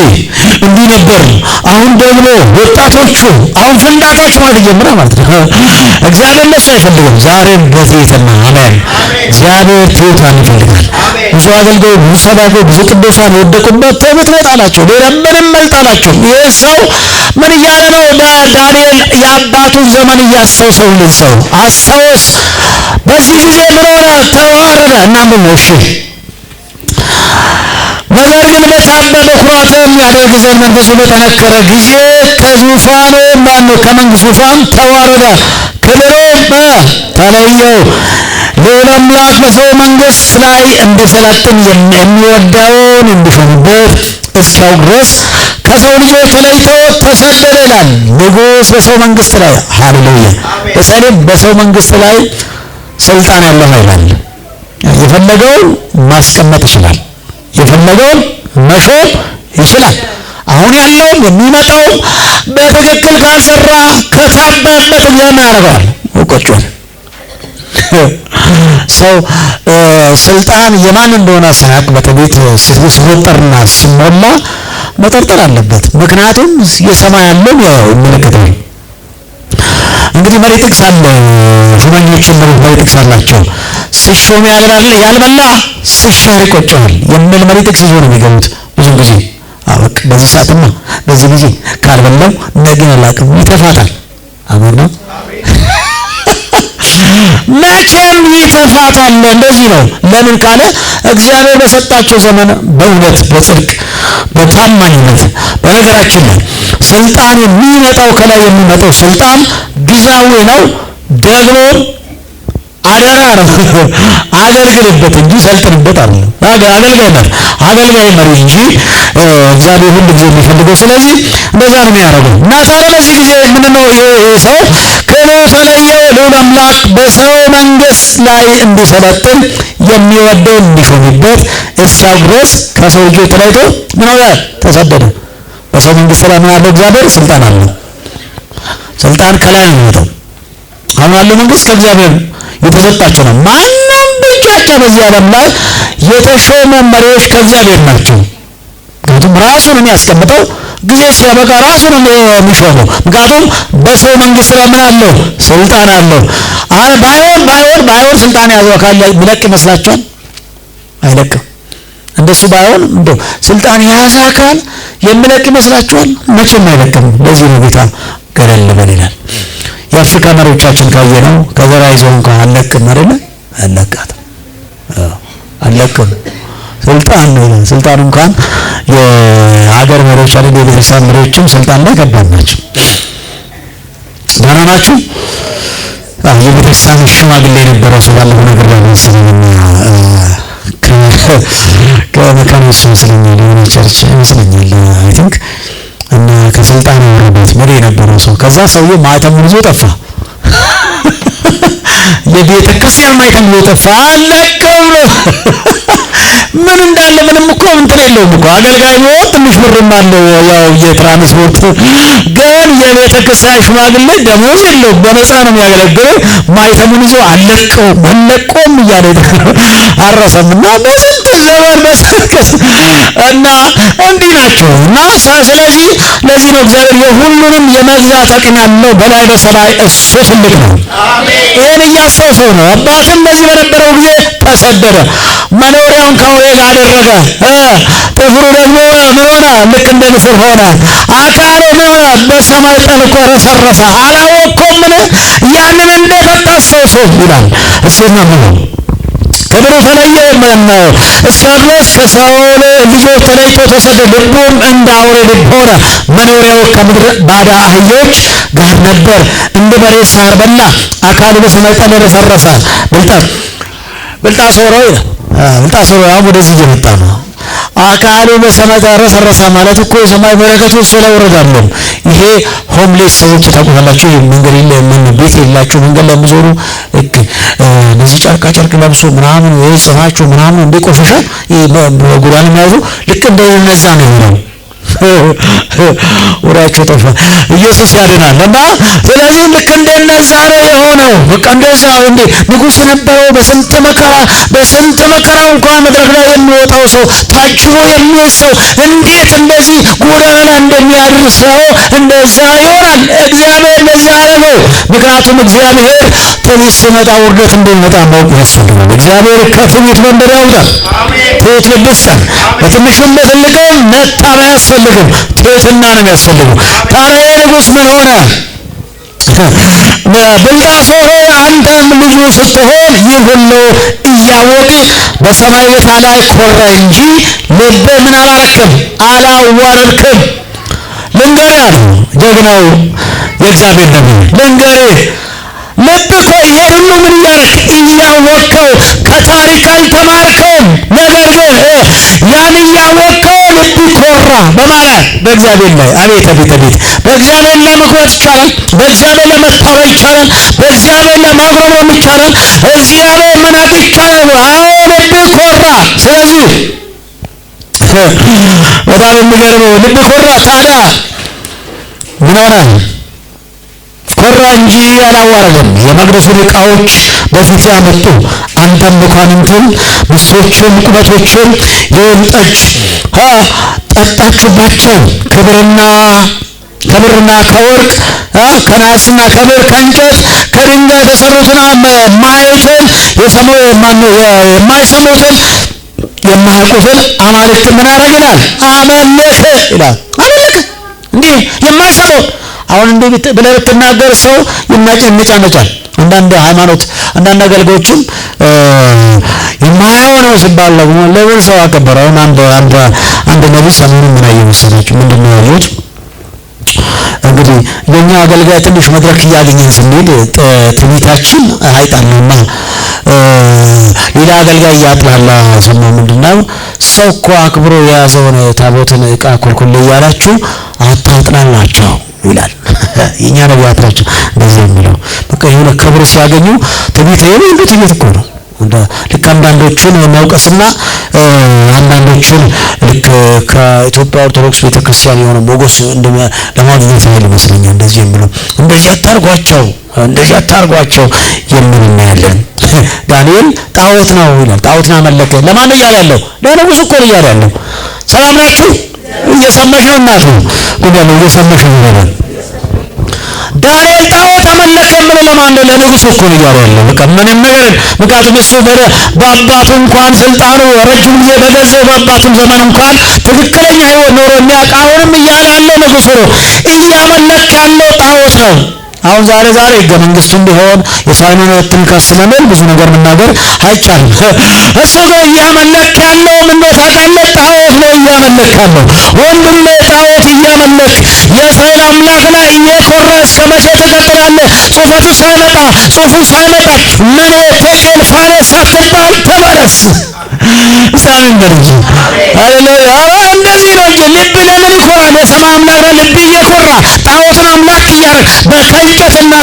እንዲህ ነበር አሁን ደግሞ ወጣቶቹ አሁን ፍንዳታዎች ማለት ጀምራ ማለት ነው። እግዚአብሔር ለሱ አይፈልግም። ዛሬም በትህትና አሜን። እግዚአብሔር ትህትናን ይፈልጋል። ብዙ አገልጋይ ብዙ ሰባኪዎች ብዙ ቅዱሳን ወደቁበት ትዕቢት መጣላቸው ሌላ ምንም መልጣላቸው። ይሄ ሰው ምን እያለ ነው? ዳንኤል የአባቱን ዘመን እያስታወሰው ሰው አስታውስ በዚህ ጊዜ ምን ሆነ? ተዋረደ እና ምን ነው እሺ ነገር ግን በታበበ ኩራት የሚያደርግ ዘንድ መንፈሱ በጠነከረ ጊዜ ከዙፋኑ ማነው ከመንግስቱ ዙፋን ተዋረደ፣ ክብሩም ተለየው። ልዑል አምላክ በሰው መንግስት ላይ እንዲሰለጥን የሚወደውን እንዲሾምበት እስኪያውቅ ድረስ ከሰው ልጆች ተለይቶ ተሰደደ ይላል። ንጉሥ በሰው መንግስት ላይ ሃሌሉያ በሰው መንግስት ላይ ስልጣን ያለው ይላል። የፈለገውን ማስቀመጥ ይችላል። የፈለገውን መሾም ይችላል። አሁን ያለው የሚመጣው በትክክል ካልሰራ ከታበበት ያናረጋል ወቆጮን ሰው ስልጣን የማን እንደሆነ ሳያውቅ በትዕቢት ሲወጠርና ሲሞላ መጠርጠር አለበት። ምክንያቱም የሰማይ ያለው ያው ምልክታው እንግዲህ መሪ ጥቅስ አለ። ሹመኞችን መሪ ጥቅስ አላቸው። ሲሾም ያልበላ ሲሻር ይቆጨዋል የሚል መሪ ጥቅስ ይዞ ነው የሚገቡት ብዙ ጊዜ። አወቅ በዚህ ሰዓትማ በዚህ ጊዜ ካልበላው ነገ አላውቅም ይተፋታል። አሜን ነው መቼም ይተፋታል። እንደዚህ ነው። ለምን ካለ እግዚአብሔር በሰጣቸው ዘመን በእውነት በጽድቅ በታማኝነት በነገራችን ላይ ስልጣን የሚመጣው ከላይ የሚመጣው ስልጣን ጊዜያዊ ነው። ደግሞ አደራ ነው። አገልግልበት እንጂ ሰልጥንበት አይደለም። አገልጋይ መሪ እንጂ እግዚአብሔር ሁሉ ጊዜ የሚፈልገው። ስለዚህ እንደዛ ነው የሚያደርገው። እና ታዲያ በዚህ ጊዜ ምንድነው ይሄ ሰው ክብሩ ተለየው። ልዑል አምላክ በሰው መንግስት ላይ እንዲሰለጥን የሚወደው እንዲሾምበት እስኪያውቅ ድረስ ከሰው ልጆች ተለይቶ ምን ሆነ? ተሰደደ። በሰው መንግስት ላይ ምን አለው? እግዚአብሔር ስልጣን አለው። ስልጣን ከላይ ነው የሚመጣው። አሁን ያለው መንግስት ከእግዚአብሔር የተሰጣቸው ነው። ማንም ብቻ በዚህ ዓለም ላይ የተሾሙ መሪዎች ከእግዚአብሔር ናቸው። ምክንያቱም ራሱን የሚያስቀምጠው ጊዜ ሲያበቃ ራሱን የሚሾመው። ምክንያቱም በሰው መንግስት ላይ ምን አለው? ስልጣን አለው። ባይሆን ስልጣን ያዘው ካለ የሚለቅ ይመስላችኋል? አይለቅም። እንደሱ ባይሆን እንደው ስልጣን የያዘ አካል የሚለቅ ይመስላችኋል? መቼም አይለቅም። ለዚህ ነው ጌታ ገለል በል ይላል። የአፍሪካ መሪዎቻችን ካየነው ከዘራ ይዘው እንኳን አለቅም አይደለ? አለቅም ስልጣን ነው። ስልጣን እንኳን የሀገር መሪዎች አይደል? የቤተክርስቲያን መሪዎችም ስልጣን ላይ ከባድ ናቸው። ደህና ናችሁ? የቤተክርስቲያን ሽማግሌ የነበረው ሰው ባለፈው ነገር ላይ ከመካኒሱ መስለኛል የሆነ ቸርች ይመስለኛል አይ ቲንክ እና ከስልጣን ወረደት መሪ የነበረው ሰው ከዛ ሰውዬ ማህተሙን ይዞ ጠፋ። የቤተ ክርስቲያን ማህተም ይዞ ጠፋ። አለቀም ነው ምን እንዳለ ምንም እኮ እንትን የለውም እኮ አገልጋይ ነው። ትንሽ ብርም አለው ያው የትራንስፖርት ግን የቤተ ክርስቲያን ሽማግሌ ደሞዝ የለውም። በነፃ ነው የሚያገለግለው። ማህተሙን ይዞ አለቀውም እያለ አረሰምና በስንት ዘመን በሰከስ እና እንዲህ ናቸው። እና ስለዚህ ለዚህ ነው እግዚአብሔር የሁሉንም የመግዛት አቅም ያለው በላይ በሰማይ እሱ ትልቅ ነው። አሜን። ይሄን እያስታውሰው ነው። አባትም በዚህ በነበረው ጊዜ ተሰደደ። መኖሪያውን ከአውሬ ጋር አደረገ። ጥፍሩ ደግሞ ምን ሆነ? ልክ እንደ ንስር ሆነ። አካሉ ምን ሆነ? በሰማይ ጠልቆ ረሰረሰ። አላወቅኩምን? ያንን እንደፈታ አስታውሶ ይላል። እስኪ ነው ክብሩ ተለየ ነው እስኪያድረስ ከሳኦል ልጆች ተለይቶ ተሰደደ። ልቡም እንደ አውሬ ልብ ሆነ። መኖሪያው ከምድረ ባዳ አህዮች ጋር ነበር። እንደ በሬ ሳር በላ። አካሉ በሰማይ ጠል ረሰረሰ። ብልጣሶር አሁን ወደዚህ እየመጣ ነው። አካሉ በሰማይ ተረሰረሰ ማለት እኮ የሰማይ በረከቶች ስለወረዳሉ። ይሄ ሆምሌስ ሰዎች ታውቃላችሁ፣ መንገድ የለም ቤት የላቸው መንገድ ላይ የሚዞሩ እነዚህ ጨርቃ ጨርቅ ለብሶ ምናምን ወይ ጽማቸው ምናምን እንደቆሸሸ በጉራን የሚያዙ ልክ እንደነዛ ነው ነው ወራቸው ጠፋ። ኢየሱስ ያድናል። እና ስለዚህ ልክ እንደነዛ ነው የሆነው። በቃ እንደዛ እንደ ንጉሥ ነበረው በስንት መከራ እንኳን መድረክ ላይ የሚወጣው ሰው ታጅቦ የሚወጣው ሰው እንዴት እንደዚህ ጎዳና እንደሚያደርሰው እንደዛ ይሆናል። እግዚአብሔር እንደዛ አደረገው። ምክንያቱም እግዚአብሔር ትዕቢት ሲመጣ ውርደት እንደሚመጣ ማወቅ ያስፈልጋል። እግዚአብሔር ከትዕቢት መንበር ያውጣል። ትዕቢት ልብሳን በትንሹም በትልቁም መታበያ ያስፈልግም፣ ትህትና ነው የሚያስፈልገው። ታዲያ ንጉሥ ምን ሆነ? ብልጣሶር አንተም ልጁ ስትሆን ይህ ሁሉ እያወቅህ በሰማይ ቤት ላይ ኮራ እንጂ ልብህ ምን አላረክም? አላዋረድክም። ልንገርህ አለው ጀግናው የእግዚአብሔር ነቢይ፣ ልንገርህ ልብ እኮ ይሄን ሁሉ ምን እያወቅኸው ከታሪክ አልተማርከውም። ነገር ግን ያን እያወቅኸው ልብ ኮራ በማለት በእግዚአብሔር ላይ አቤት አቤት አቤት። በእግዚአብሔር ላይ መኩራት ይቻላል። በእግዚአብሔር ላይ መታበይ ይቻላል። በእግዚአብሔር ላይ ማጉረምረም ይቻላል። እግዚአብሔር መናቅ ይቻላል። አዎ ልብ ኮራ። ስለዚህ በጣም የሚገርመው ልብ ኮራ። ታዲያ ምን ሆነ? ኮራ እንጂ አላዋረደም። የመቅደሱን ዕቃዎች በፊት ያመጡ። አንተም መኳንንቱን ሚስቶቹን ቁመቶቹን የወይን ጠጅ ጠጣችሁባቸው። ከብርና ከወርቅ ከናስና ከብር ከእንጨት ከድንጋይ የተሰሩትን ማየትን የማይሰሙትን የማያውቁትን አማልክት ምን አደረግ ይላል? አመለከ ይላል። አመለከ እንዲህ የማይሰማው አሁን እንዴ ብለህ ብትናገር ሰው ይነጫነጫል። አንዳንድ አገልጋዮችም የማይሆነው ሲባል ደግሞ ለምን ሰው አከበረው? አንድ ነቢይ ሰሞኑን ምን አየሁ መሰላችሁ? ምንድነው ያሉት? እንግዲህ የኛ አገልጋይ ትንሽ መድረክ እያገኘን ስንሄድ ትዕቢታችን አይጣልና ሌላ አገልጋይ ያጥላላ ሰማው። ምንድነው ሰው እኮ አክብሮ የያዘውን ታቦትን ዕቃ ኮልኮል እያላችሁ አታጥላላቸው ይላል። የኛ ነቢያት ናቸው እንደዚህ የሚለው። በቃ የሆነ ክብር ሲያገኙ ትዕቢት እኮ ነው። ልክ አንዳንዶቹን መውቀስና አንዳንዶቹን ልክ ከኢትዮጵያ ኦርቶዶክስ ቤተክርስቲያን የሆነ ሞገስ ለማግኘት ይመስለኛል እንደዚህ የሚለው። እንደዚህ አታርጓቸው የሚል እናያለን። ዳንኤል ጣዖት ነው ይላል። ጣዖትን አመለከ። ለማን እያለ ያለው? ለንጉሥ እኮ እያለ ያለው። ሰላም ናችሁ? እየሰማሽ ነው እናቱ ጉዳይ ነው። እየሰማሽ ነው ይላል። ዳንኤል ጣዖት አመለከ የሚለው ለማን ነው? ለንጉሥ እኮ ነው እያለ ያለው። በቃ ምንም ነገር ምክንያቱም እሱ በአባቱ እንኳን ስልጣኑ ረጅም ጊዜ በገዛው በአባቱም ዘመን እንኳን ትክክለኛ ሕይወት ኖሮ የሚያውቅ አሁንም እያለ ያለው ንጉሥ ነው። እያመለከ ያለው ጣዖት ነው። አሁን ዛሬ ህገ መንግስቱም ቢሆን የሳይኖትን ከስመን ብዙ ነገር መናገር አይቻልም። እሱ ግን እያመለከ ያለው ምን ነው ታውቃለህ? ጣዖት ነው እያመለከ ያለው። ወንድም ጣዖት እያመለክ የእስራኤል አምላክ ላይ እየኮራ እስከ መቼ ትቀጥላለህ? ሱፉ ሳይመጣ ምን ቴቄል ፋሬስ ሳትባል ተመለስ። ሳምን በልጅ ሃሌሉያ። እንደዚህ ነው እንጂ ልብ ለምን ይኮራል? የሰማይ አምላክ ልብ እየኮራ ጣዖትን አምላክ እያደረግ ከእንጨትና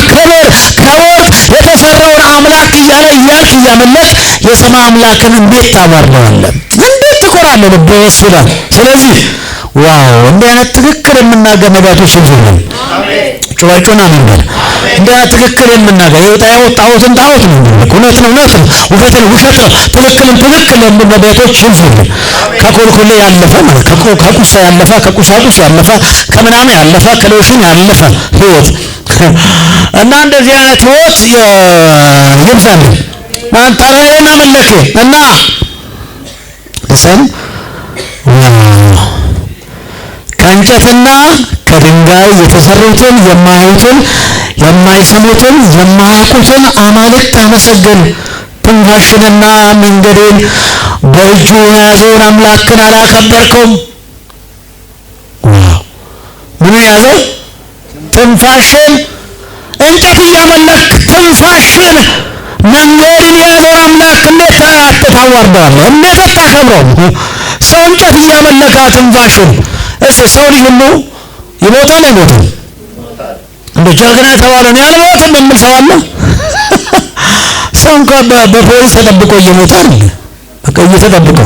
ከወርቅ የተሰራውን አምላክ እያመለክ የሰማይ አምላክን እንዴት ታባርረዋለህ? እንዴት ትኮራለህ? ልብ ይወስዳል። ስለዚህ ዋው እንዲህ አይነት ትክክል የምናገር ነቢያቶች ይዙልን። ጩባጩና መንገድ እንዲህ አይነት ትክክል የምናገር ጣዖትን ጣዖት ነው፣ እውነት ነው ውሸትን ውሸት ነው፣ ትክክል ነቢያቶች ይዙልን። ከኮልኮሌ ያለፈ ማለት ከቁሳ ያለፈ ከቁሳቁስ ያለፈ ከምናምን ያለፈ ከሎሽን ያለፈ ህይወት እና እንደዚህ አይነት ህይወት ይብዛልን። ታዲያ አመለከ እና ለሰም ከእንጨትና ከድንጋይ የተሰሩትን የማያዩትን የማይሰሙትን የማያውቁትን አማልክት አመሰገን። ትንፋሽንና መንገድን በእጁ የያዘውን አምላክን አላከበርከውም። ምን ያዘው? ትንፋሽን እንጨት እያመለክ ትንፋሽን መንገድን የያዘውን አምላክ እንዴት ታዋርደዋለህ? እንዴት አታከብረውም? ሰው እንጨት እያመለከ ትንፋሹን ሰው ልጅ ሁሉ ይሞታል አይሞትም? እንደ ጀግና የተባለውን ያልሞትም የሚል ሰው አለ? ሰው እንኳን በፖሊስ ተጠብቆ እየሞተ አይደል? በቃ እየተጠብቆ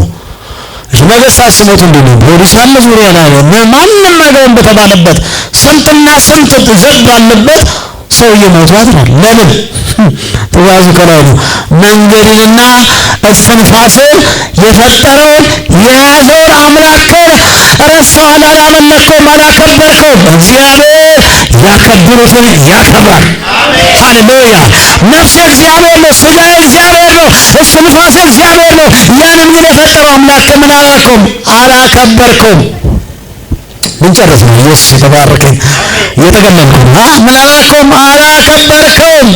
ነገሥታት ሲሞቱ እንዴ ነው ፖሊስ አለ ዙሪያ ላይ ማንም አይገባም በተባለበት ስንትና ስንት ዘብ ባለበት ሰው እየሞቱ አይደል? ለምን? ትእዛዙ ከላይ ነው። መንገድንና እስትንፋስን የፈጠረውን የያዘውን አምላክን ረሳኸው፣ አላመለከውም፣ አላከበርከውም። እግዚአብሔር ያከበሩትን ያከብራል። ሃሌሉያ! ነፍሴ እግዚአብሔር ነው፣ ሥጋዬ እግዚአብሔር ነው፣ እስትንፋሴ እግዚአብሔር ነው። ያንን ግን የፈጠረው አምላክ ምን አላልከውም? አላከበርከውም። ምንጨርስ ነው። ኢየሱስ የተባረከ እየተገለልኩ ነው። ምን አላልከውም? አላከበርከውም።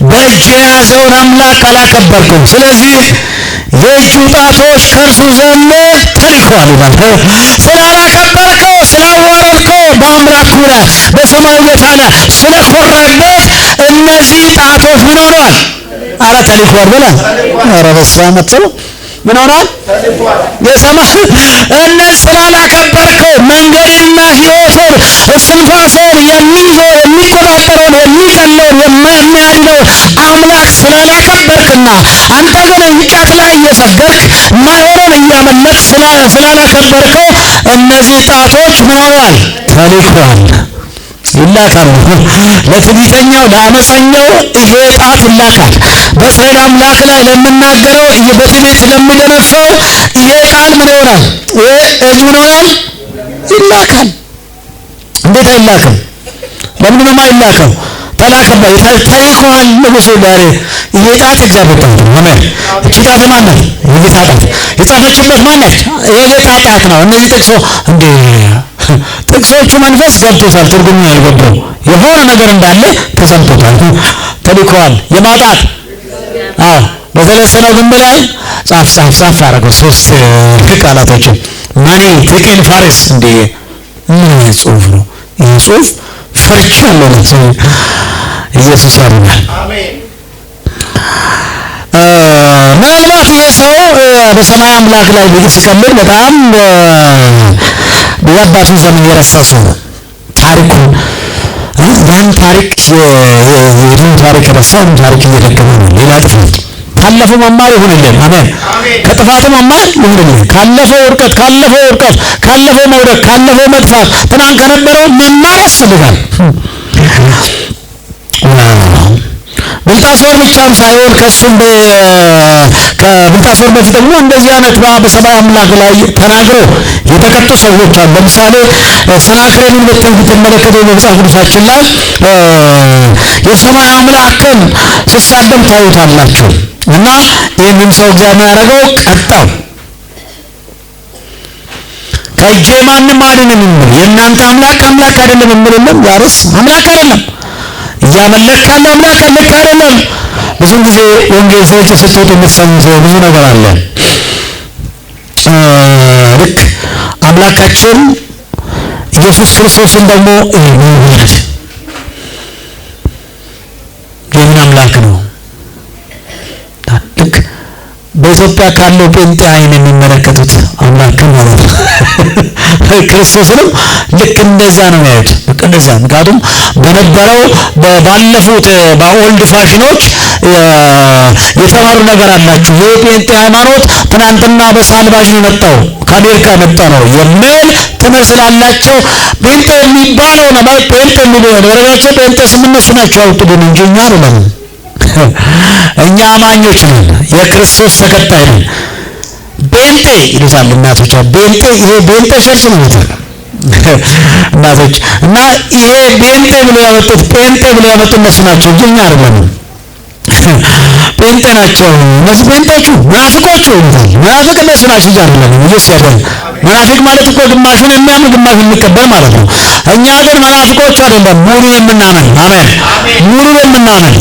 በእጅ የያዘውን አምላክ አላከበርከውም። ስለዚህ የእጁ ጣቶች ከእርሱ ዘንድ ተልከዋል ይላል። ስላላከበርከው፣ ስላዋረድከው፣ በአምላኩ ላይ በሰማይ ቦታ ላይ ስለኮራበት እነዚህ ጣቶች ምን ሆነዋል? ኧረ ተልከዋል በላል። ኧረ በስመ አብ አትሉ ምን ሆኗል? የሰማይ እነዚህ ስላላከበርከው መንገድና ሕይወቱን እስትንፋስን የሚይዘው የሚቆጣጠረውን የሚገለውን የሚያድነውን አምላክ ስላላከበርክና አንተ ግን እንጨት ላይ እየሰገድክ ማይሆንን እያመለክ ስላላከበርከው እነዚህ ጣቶች ምን ሆነዋል? ተልከዋል። ይላካል። ለትዕቢተኛው ለአመፀኛው ይሄ ጣት ይላካል። በእስራኤል አምላክ ላይ ለምናገረው በትዕቢት ለሚደነፋው ይሄ ቃል ምን ይሆናል? ይሄ እጅ ምን ይሆናል? ይላካል። እንዴት አይላክም? ለምንድን ነው የማይላከው? ተላከበት፣ ተልከዋል። ንጉሡ ዛሬ ይሄ ጣት እግዚአብሔር ጣት ነው። አሜን። እቺ ጣት ማናት? የጌታ ጣት። የጻፈችበት ማናት? የጌታ ጣት ነው። እነዚህ ጥቅሶቹ መንፈስ ገብቶታል። ትርጉሙ ያልገባው የሆነ ነገር እንዳለ ተሰምቶታል። ተልከዋል። የማጣት በተለሰነው ግንብ ላይ ጻፍ አደረገው። 3 ቃላቶችን ማኔ ቴቄን ፋሬስ እንዴ ምን ጽሁፍ ነው ይሄ? ጽሁፍ ፈርቻለሁ ነው። ኢየሱስ ያድናል። አሜን። ምናልባት ይሄ ሰው በሰማይ አምላክ ላይ ሲቀልድ በጣም የአባቱን ዘመን የረሳ ሰው ነው። ታሪኩን ያን ታሪክ የድሮ ታሪክ የረሳውን ታሪክ እየደገመ ነው። ሌላ ጥፋት ካለፈው መማር ይሁንልን። አሜን። ከጥፋቱ መማር ይሁንልን። ካለፈው ውድቀት፣ ካለፈው መውደቅ፣ ካለፈው መጥፋት ትናንት ከነበረው መማር ያስፈልጋል። ብልጣሶር ብቻም ሳይሆን ከሱም ከብልጣሶር በፊት ደግሞ እንደዚህ አይነት በሰማይ አምላክ ላይ ተናግረው የተቀጡ ሰዎች አሉ። ለምሳሌ ሰናክሬምን ብትመለከቱ በመጽሐፍ ቅዱሳችን ላይ የሰማይ አምላክን ሲሳደብ ታዩታላችሁ። እና ይህንን ሰው እግዚአብሔር ያደረገው ቀጣው። ከእጄ ማንም አድንም የሚል የእናንተ አምላክ አይደለም የሚልም ያርስ አምላክ አይደለም እያመለክ ያለ አምላክ ልክ አይደለም። ብዙ ጊዜ ወንጌል ሰዎች ስትወጡ የምትሰሙት ብዙ ነገር አለ። ልክ አምላካችን ኢየሱስ ክርስቶስን ደግሞ የምን አምላክ ነው? ልክ በኢትዮጵያ ካለው ጴንጤ አይን የሚመለከቱት አምላክ ማለት ነው። ክርስቶስንም ልክ እንደዛ ነው ያዩት። በቃ እንደዛ። ምክንያቱም በነበረው ባለፉት በኦልድ ፋሽኖች የተማሩ ነገር አላችሁ። የጴንጤ ሃይማኖት ትናንትና በሳልቫጅ ነው የመጣው ከአሜሪካ መጣ ነው የሚል ትምህርት ስላላቸው ጴንጤ የሚባለው ነው ጴንጤ የሚባለው ወረዳቸው ጴንጤ እነሱ ናቸው ያወጡልን እንጂ እኛ አይደለም። እኛ አማኞች ነን፣ የክርስቶስ ተከታይ ነን። ጴንጤ ይሉታል እናቶች። ጴንጤ ይሄ ጴንጤ ሸርች ነው ይሉታል እናቶች። እና ይሄ ጴንጤ ብሎ ያመጡት እነሱ ናቸው እንጂ እኛ አይደለም። ጴንጤ ናቸው እነዚህ ጴንጤዎቹ፣ መናፍቆቹ ይሉታል። መናፍቅ እነሱ ናቸው እንጂ አይደለም። ኢየሱስ ያድናል። መናፍቅ ማለት እኮ ግማሹን የሚያምን ግማሹን የሚቀበል ማለት ነው። እኛ ግን መናፍቆች አይደለም፣ ሙሉን የምናምን አሜን፣ ሙሉን የምናምን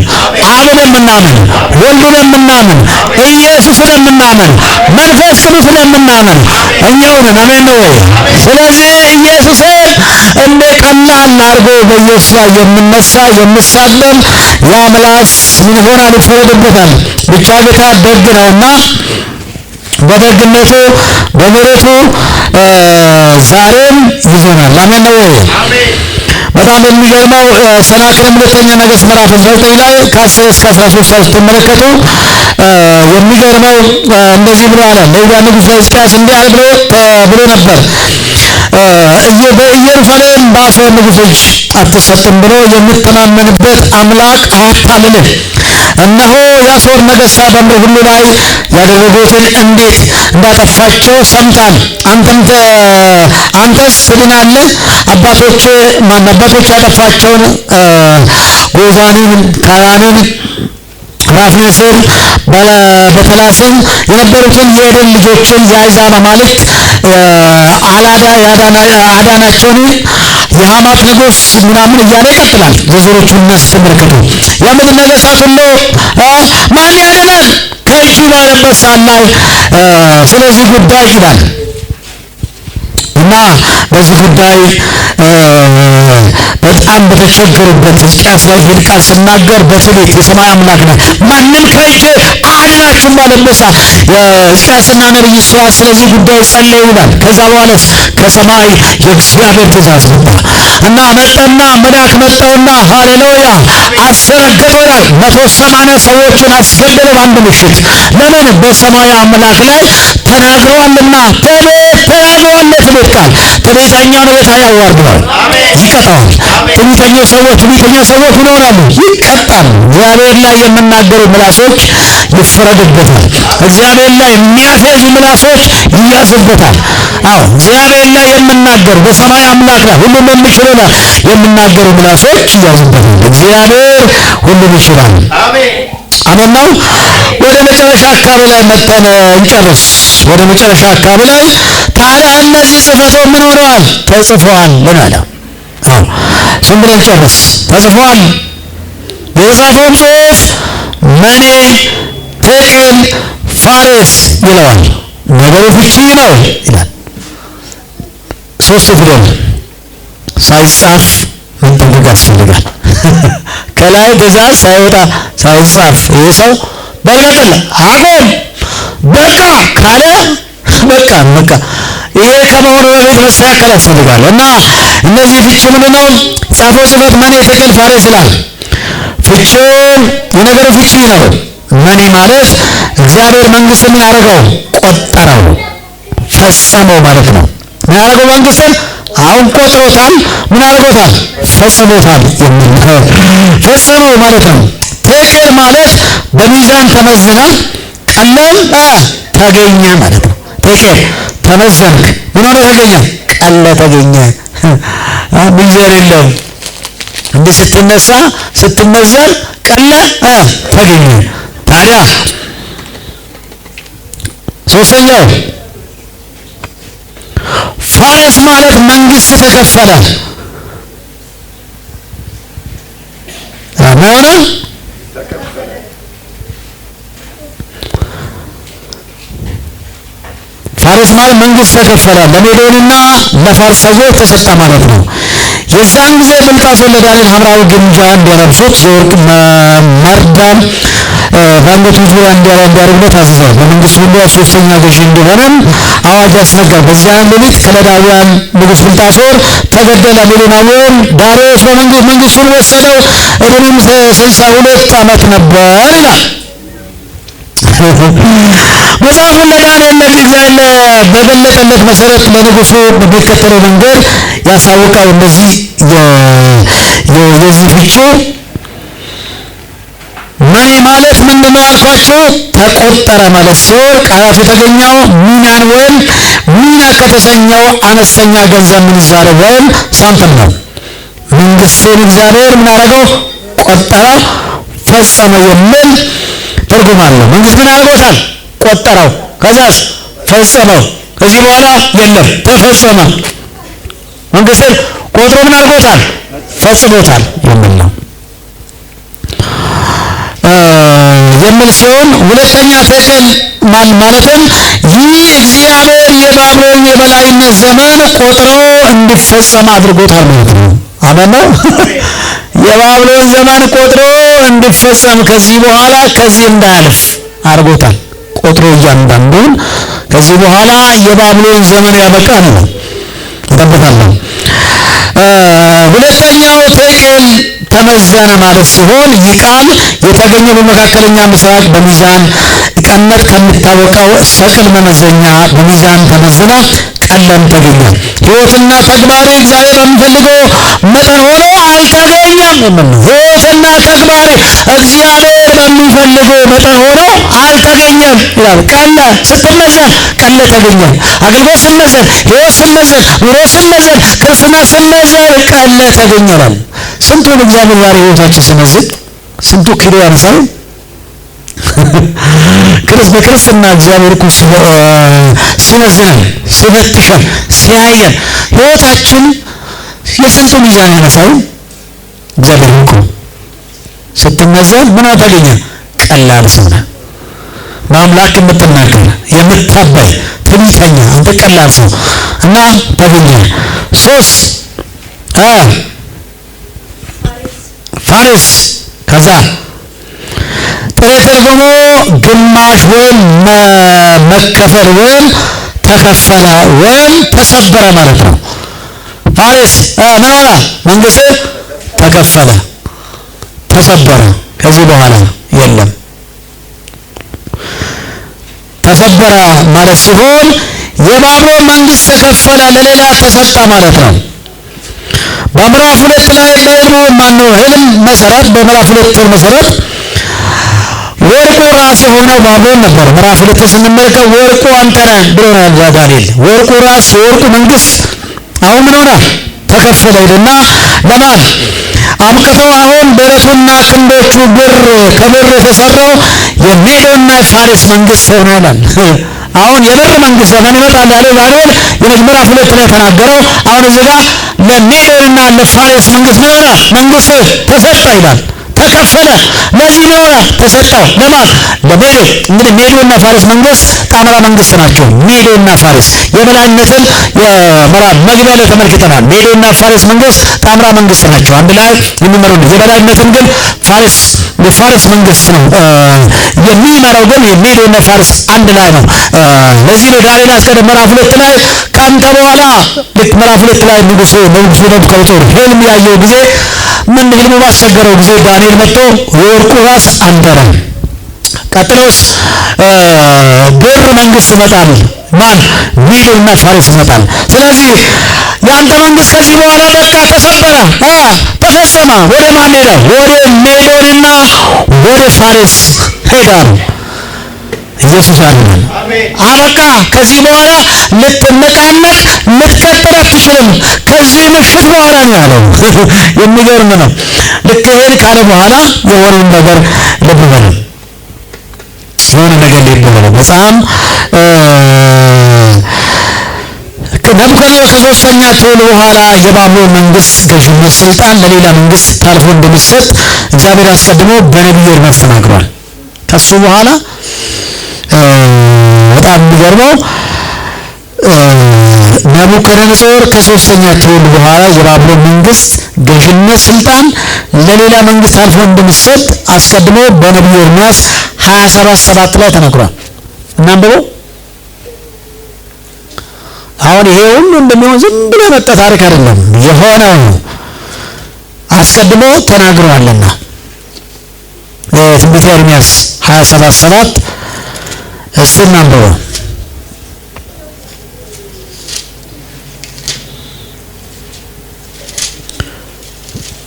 አብን የምናምን ወልዱን የምናምን ኢየሱስን የምናምን መንፈስ ቅዱስን የምናምን እኛው ነን። አሜን ነው ወይ? ስለዚህ ኢየሱስን እንደ ቀላል አድርጎ በኢየሱስ ላይ የሚነሳ የሚሳለም ያ ምላስ ምን ይሆናል? ይፈረድበታል። ብቻ ጌታ ደግ ነውና በደግነቱ በምሕረቱ ዛሬም ይዞናል። አሜን ነው ወይ? በጣም የሚገርመው ሰናክሬም ሁለተኛ ነገሥት ምዕራፍ 9 ላይ ከ10 እስከ 13 ስትመለከቱ የሚገርመው እንደዚህ ብሎ አለ። ለይሁዳ ንጉሥ ለሕዝቅያስ እንዲህ አለ ብሎ ነበር፣ በኢየሩሳሌም በአሦር ንጉሥ እጅ አትሰጥም ብሎ የምትተማመንበት አምላክ አያታልልህ። እነሆ የአሦር ነገሥታት በምድር ሁሉ ላይ ያደረጉትን እንዴት እንዳጠፋቸው ሰምታል። አንተስ ትድናለህ? አባቶች ያጠፋቸውን ጎዛንን፣ ካራንን፣ ራፊስን፣ በተላስን የነበሩትን የኤዶም ልጆችን የአሕዛብ አማልክት አዳናቸውን የሐማት ንጉሥ ምናምን እያለ ይቀጥላል። ዝርዝሮቹን ስትመለከቱ የምድር ነገሥታት ሁሉ ማን ያድነን ከእጁ ባለበት ሰዓት ላይ ስለዚህ ጉዳይ ይላል እና በዚህ ጉዳይ በጣም በተቸገሩበት ሕዝቅያስ ላይ ይህን ቃል ስናገር በትዕቢት የሰማይ አምላክ ነው ማንም ከእጄ አያድናችሁም ባለበት ሰዓት ሕዝቅያስና ነቢዩ ኢሳይያስ ስለዚህ ጉዳይ ጸለዩ ይላል። ከዛ በኋላ ከሰማይ የእግዚአብሔር ትእዛዝ መጣ እና መልአክ መጣውና ሃሌሉያ አስደነገጠው ይላል። 180 ሰዎችን አስገደለ በአንድ ምሽት። ለምን? በሰማይ አምላክ ላይ ተናግረዋልና። ተናግረዋል ትምህርት ቃል ትዕቢተኛውን ጌታ ያዋርደዋል፣ ይቀጣዋል። ትዕቢተኞች ሰዎች ምን ይሆናሉ? ይቀጣሉ። እግዚአብሔር ላይ የሚናገሩ ምላሶች ይፈረድበታል። እግዚአብሔር ላይ የሚያፌዙ ምላሶች ይያዙበታል። አዎ እግዚአብሔር ላይ የሚናገሩ በሰማይ አምላክ ላይ ሁሉም የሚችለው ላይ የሚናገሩ ምላሶች ይያዙበታል። እግዚአብሔር ሁሉም ይችላል። አሜን ነው። ወደ መጨረሻ አካባቢ ላይ መጥተን እንጨርስ። ወደ መጨረሻ አካባቢ ላይ ታዲያ እነዚህ ጽሕፈቶች ምን ሆነዋል? ተጽፈዋል አለ። አዎ ዝም ብለን ጨርስ። ተጽፈዋል። የጻፈውን ጽሑፍ መኔ፣ ቴቄል፣ ፋሬስ ይለዋል። ነገሩ ፍቺ ነው ይላል። 3 ፊደል ሳይጻፍ መጠንቀቅ ያስፈልጋል። ከላይ ትእዛዝ ሳይወጣ ሳይጻፍ ይሄ ሰው በእምነት አቆም በቃ ካለ በቃ ይሄ ከመሆኑ በፊት መስተካከል ያስፈልጋል። እና እነዚህ ፍቺ ምንድነው? ጻፈው ጽሕፈት መኔ፣ ቴቄል፣ ፋሬስ ይላል። ፍቺው የነገሩ ፍቺ ነው። መኔ ማለት እግዚአብሔር መንግስትን ምን አደረገው? ቆጠረው፣ ፈጸመው ማለት ነው። ምን አደረገው? መንግስትን አሁን ቆጥሮታል። ምን አድርጎታል? ፈጽሞታል። ፈጸመው ማለት ነው። ቴቄል ማለት በሚዛን ተመዝና ቀለም ተገኘ ማለት ነው። ቴቄል ተመዘንክ፣ ምን ሆነ? ተገኘ፣ ቀለ ተገኘ። ሚዛን የለውም። እንዲህ ስትነሳ ስትመዘን ቀለ ተገኘ። ታዲያ ሶስተኛው ፋሬስ ማለት መንግስት ተከፈለ። አማና ፋሬስ ማለት መንግስት ተከፈለ። ለሜዶንና ለፋርስ ሰዎች ተሰጠ ማለት ነው። የዛን ጊዜ ብልጣሶር ለዳንኤል ሐምራዊ ግምጃ እንዲያለብሱት የወርቅ መርዳም ባንገቱ ዙሪያ እንዲያደርጉለት አዘዘው። በመንግስቱ ሁሉ 3ኛ ገዢ እንዲሆንም አዋጅ አስነገረ። በዚያን ሌሊት ከለዳውያን ንጉሥ ብልጣሶር ተገደለ። ሜዶናዊውን ዳርዮስ መንግስቱን ወሰደው። ዕድሜውም 62 ዓመት ነበር ይላል። መጽሐፉን ለዳንኤል እግዚአብሔር በገለጠለት መሰረት ለንጉሱ በሚከተለው መንገድ ያሳውቃል። እነዚህ የዚህ ፍቺ መኔ ማለት ምንድነው አልኳቸው? ተቆጠረ ማለት ሲሆን ቃላቱ የተገኘው ሚናን ወይም ሚና ከተሰኘው አነስተኛ ገንዘብ ምንዛሬ ወይም ሳንቲም ነው። መንግስትን እግዚአብሔር ምን አደረገው? ቆጠረ፣ ፈጸመ የሚል ትርጉም አለው። መንግስት ምን አድርጎታል? ቆጠረው፣ ከዛስ ፈጸመው። ከዚህ በኋላ የለም፣ ተፈጸመ። መንግስትን ቆጥሮ ምን አድርጎታል? ፈጽሞታል የሚል ነው የሚል ሲሆን ሁለተኛ ቴቄል ማለትም ይህ እግዚአብሔር የባቢሎን የበላይነት ዘመን ቆጥሮ እንዲፈጸም አድርጎታል ማለት ነው። አሜን ነው። የባቢሎን ዘመን ቆጥሮ እንዲፈጸም ከዚህ በኋላ ከዚህ እንዳያልፍ አድርጎታል። ቆጥሮ እያንዳንዱን ከዚህ በኋላ የባቢሎን ዘመን ያበቃል ነው ተጠብቃለሁ። ሁለተኛው ቴቄል ተመዘነ ማለት ሲሆን ይህ ቃል የተገኘው በመካከለኛ ምስራቅ በሚዛን ቀመር ከሚታወቀው ሰቅል መመዘኛ በሚዛን ተመዝኖ ቀለም ተገኘ። ሕይወትና ተግባሩ እግዚአብሔር በሚፈልገው መጠን ሆኖ አልተገኘም። ሕይወትና ተግባሩ እግዚአብሔር በሚፈልገው መጠን ሆኖ አልተገኘም ይላል። ቀለ ስትመዘን ቀለ ተገኘ። አገልግሎት ስመዘን፣ ሕይወት ስመዘን፣ ኑሮ ስመዘን፣ ክርስትና ስመዘን ቀለ ተገኘ ይላል። ስንቱን እግዚአብሔር ዛሬ ሕይወታችን ሲመዝን ስንቱ ኪሎ ያነሳል። በክርስትና እግዚአብሔር እኮ ሲመዝነን ሲፈትሸን ሲያየን ሕይወታችን የስንቱ ሚዛን ያነሳል። እግዚአብሔር እኮ ስትመዘን ምን ታገኘ? ቀላል ሰው ነህ። በአምላክ የምትናገር የምታባይ ትዕቢተኛ አንተ ቀላል ሰው እና ታገኘ። 3 ፋሬስ ከዛ ጥሬ ትርጉሙ ግማሽ ወይም መከፈል ወይም ተከፈለ ወይም ተሰበረ ማለት ነው። ፋሬስ ምን ሆነ? መንግስት ተከፈለ፣ ተሰበረ። ከዚህ በኋላ የለም። ተሰበረ ማለት ሲሆን የባቢሎን መንግስት ተከፈለ፣ ለሌላ ተሰጠ ማለት ነው። በምዕራፍ 2 ላይ በዕብራይስጥ ህልም መሰረት በምዕራፍ 2 መሰረት ወርቁ ራስ የሆነው ባቢሎን ነበር። ምዕራፍ 2 ስንመለከት ወርቁ አንተ ነህ ብሎናል ዳንኤል። ወርቁ ራስ የወርቁ መንግስት አሁን ምን ሆነ? ተከፈለ ይልና ለማን አብቅተው አሁን ደረቱና ክንዶቹ ከብር የተሰራው የሜዶንና የፋሬስ መንግስት ሆኗል። አሁን የብር መንግስት ዘመን ይመጣል ያለው ዳንኤል የምዕራፍ 2 ላይ ተናገረው። አሁን እዚህ ጋር ለሜዶንና ለፋሬስ መንግስት ምን ሆነ? መንግስት ተሰጠ ይላል። ተከፈለ። ለዚህ ነው ተሰጠው። ለማን? ለሜዶ። እንግዲህ ሜዶና ፋሬስ መንግስት ጣምራ መንግስት ናቸው። ሜዶና ፋሬስ የበላይነትን የምዕራብ መግቢያ ላይ ተመልክተናል። ሜዶና ፋሬስ መንግስት ጣምራ መንግስት ናቸው። አንድ ላይ የሚመሩ የበላይነትን ግን የፋሬስ መንግስት ነው የሚመራው፣ ግን የሜዶና ፋሬስ አንድ ላይ ነው። ለዚህ ነው ዳንኤል አስቀድሞ ምዕራፍ 2 ላይ ካንተ በኋላ ልክ ምዕራፍ 2 ላይ ንጉሱ ነቡከደነፆር ህልም ያየው ጊዜ ምን ህልሙ ባስቸገረው ጊዜ ዳንኤል መጥቶ የወርቁ ራስ አንተ ነህ፣ ቀጥሎስ ብር መንግስት ይመጣል። ማን? ሜዶና ፋሬስ ይመጣል። ስለዚህ ያንተ መንግስት ከዚህ በኋላ በቃ ተሰበረ፣ ተፈጸመ። ወደ ማን ሄደ? ወደ ሜዶንና ወደ ፋሬስ ሄዳል። ኢየሱስ አሜን። አበቃ። ከዚህ በኋላ ልትነቃነቅ ልትቀጥል አትችልም። ከዚህ ምሽት በኋላ ነው ያለው። የሚገርም ነው። ልክ ይሄን ካለ በኋላ የሆነውን ነገር ልብ በሉ። የሆነ ነገር ልብ በሉ። በጣም ነቡከደነፆር ከሶስተኛ ትውልድ በኋላ የባቢሎን መንግስት ገዥነት ስልጣን ለሌላ መንግስት ታልፎ እንደሚሰጥ እግዚአብሔር አስቀድሞ በነቢዩ ኤርምያስ ተናግሯል። ከሱ በኋላ በጣም የሚገርመው ነቡከደነፆር ከሶስተኛ ትውልድ በኋላ የባቢሎን መንግስት ገዥነት ስልጣን ለሌላ መንግስት አልፎ እንደሚሰጥ አስቀድሞ በነቢዩ ኤርምያስ 27:7 ላይ ተናግሯል። እናንብበው። አሁን ይሄ ሁሉ እንደሚሆን ዝም ብሎ መጣ ታሪክ አይደለም፣ የሆነው አስቀድሞ ተናግሯልና ትንቢተ ኤርምያስ 27:7 እስቲ እናንብበው።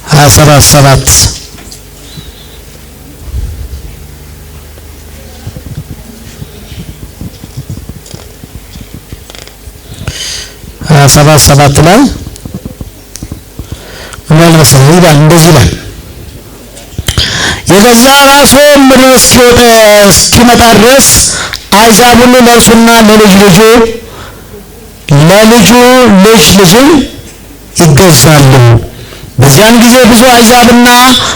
27:7 27:7 ላይ ምን መሰለህ ይላል፣ እንደዚህ ይላል የገዛ ራሱ ምድር እስኪመጣ ድረስ አሕዛብ ሁሉ ለእርሱና ለልጅ ልጁ ልጅም ይገዛሉ። በዚያን ጊዜ ብዙ አሕዛብና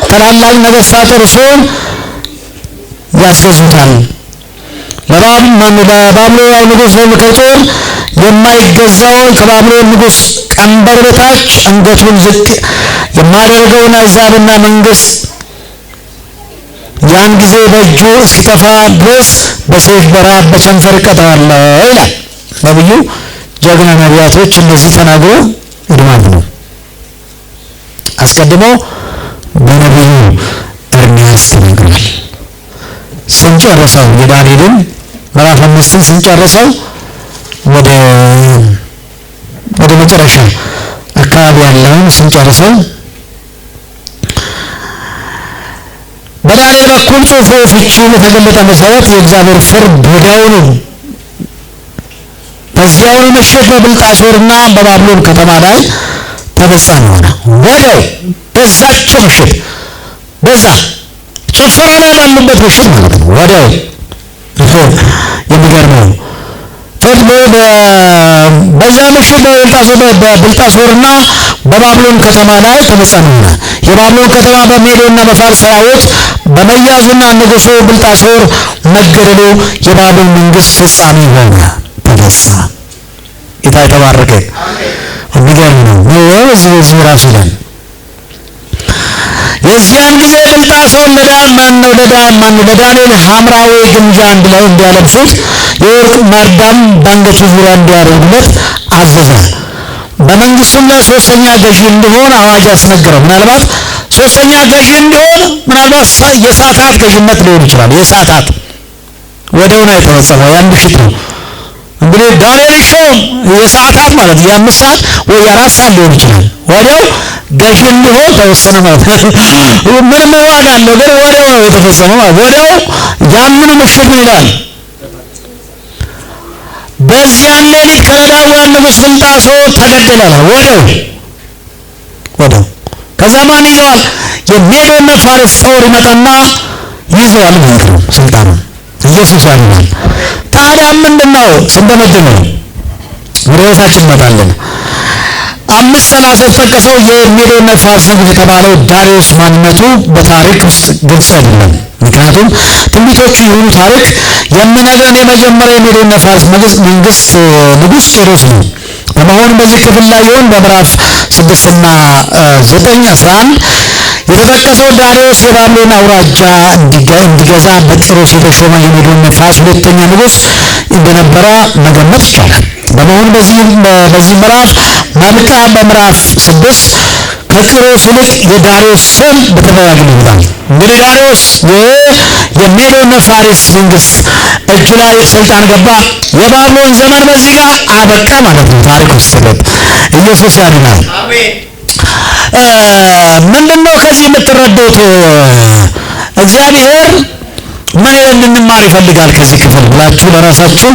ታላላቅ ነገሥታት እርሱን ያስገዙታል። ለባቢሎን ንጉሥ ለናቡከደነፆር የማይገዛውን ከባቢሎን ንጉሥ ቀንበር በታች አንገቱን ዝቅ የማደርገውን አሕዛብና መንግስት ያን ጊዜ በእጁ እስኪጠፋ ድረስ በሰይፍ በራብ በቸንፈር እቀጣዋለሁ ይላል ነብዩ። ጀግና ነቢያቶች እነዚህ ተናግሮ ይድማሉ ነው። አስቀድሞ በነብዩ ኤርምያስ ተናግሯል። ስንጨርሰው የዳንኤልን ምዕራፍ 5 ስንጨርሰው ወደ መጨረሻ አካባቢ ያለውን ስንጨርሰው በዳንኤል በኩል ጽሑፉ ፍቺው በተገለጠ መሰረት የእግዚአብሔር ፍርድ ወዲያውኑ በዚያው ምሽት በብልጣሶርና በባቢሎን ከተማ ላይ ተፈጸመ ሆነ። ወዲያው በዛች ምሽት በዛ ጭፈራ ላይ ባሉበት ምሽት ማለት ነው። ወዲያው የሚገርመው ፍርድ በዛ ምሽት በብልጣሶርና በባቢሎን ከተማ ላይ ተፈጸመ ሆነ። የባቢሎን ከተማ በሜዶና በፋርሳውያን በመያዙና ንጉሡ ብልጣሶር መገደሉ የባቢሎን መንግስት ፍጻሜ ሆነ፣ ተፈጸመ። ጌታ የተባረከ የሚገርም ነው። እዚህ ራሱ ይላል የዚያን ጊዜ ብልጣሶር ለዳንኤል ሐምራዊ ግምጃ እንዲያለብሱት የወርቅ መርዳም በአንገቱ ዙሪያ እንዲያደርጉለት አዘዘ። በመንግስቱም ላይ ሶስተኛ ገዢ እንዲሆን አዋጅ አስነገረው። ምናልባት ሶስተኛ ገዢ እንዲሆን ምናልባት የሰዓታት ገዥነት ሊሆን ይችላል። የሰዓታት ወዲያው ነው የተፈጸመው። ያን ምሽት ነው እንግዲህ ዳንኤል ሾም የሰዓታት ማለት የ5 ሰዓት ወይ የ4 ሰዓት ሊሆን ይችላል። ወዲያው ገዢ እንዲሆን ተወሰነ ማለት ምንም ዋጋ አለው፣ ግን ወዲያው ነው የተፈጸመው ማለት ወዲያው ያንን ምሽት ይላል። በዚያን ሌሊት ከለዳውያን ንጉሥ ብልጣሶር ተገደለ። ወዲያው ከዛ ማን ይዘዋል? የሜዶና ፋርስ ጦር ይመጣና ይዘዋል ማለት ነው ስልጣኑን። ኢየሱስ ያድናል። ታዲያ ምንድነው ስንደመድመው ወደ ራሳችን እንመጣለን። 5:30 የተጠቀሰው የሜዶና ፋርስ ንጉሥ የተባለው ዳሪዮስ ማንነቱ በታሪክ ውስጥ ግልጽ አይደለም። ምክንያቱም ትንቢቶቹ የሆኑ ታሪክ የሚነግረን የመጀመሪያ የሜዶና ፋርስ መንግስት ንጉሥ ቂሮስ ነው። በመሆኑ በዚህ ክፍል ላይ ይሆን በምዕራፍ 6 እና 9 11 የተጠቀሰው ዳሪዮስ የባቢሎን አውራጃ እንዲገዛ በቂሮስ የተሾመ የሜዶና ፋርስ ሁለተኛ ንጉሥ እንደነበረ መገመት ይቻላል። በመሆኑ በዚህ ምዕራፍ መልካ በምዕራፍ 6 ከቂሮስ ይልቅ የዳሪዮስ ስም በተደጋጋሚ ይመጣል። እንግዲህ ዳሪዮስ የሜዶና ፋርስ መንግስት እጁ ላይ ስልጣን ገባ። የባቢሎን ዘመን በዚህ ጋር አበቃ ማለት ነው። ታሪክ ውስጥ ኢየሱስ ያድናል። አሜን። ምንድነው ከዚህ የምትረዱት? እግዚአብሔር ምን እንድንማር ይፈልጋል ከዚህ ክፍል ብላችሁ ለራሳችሁ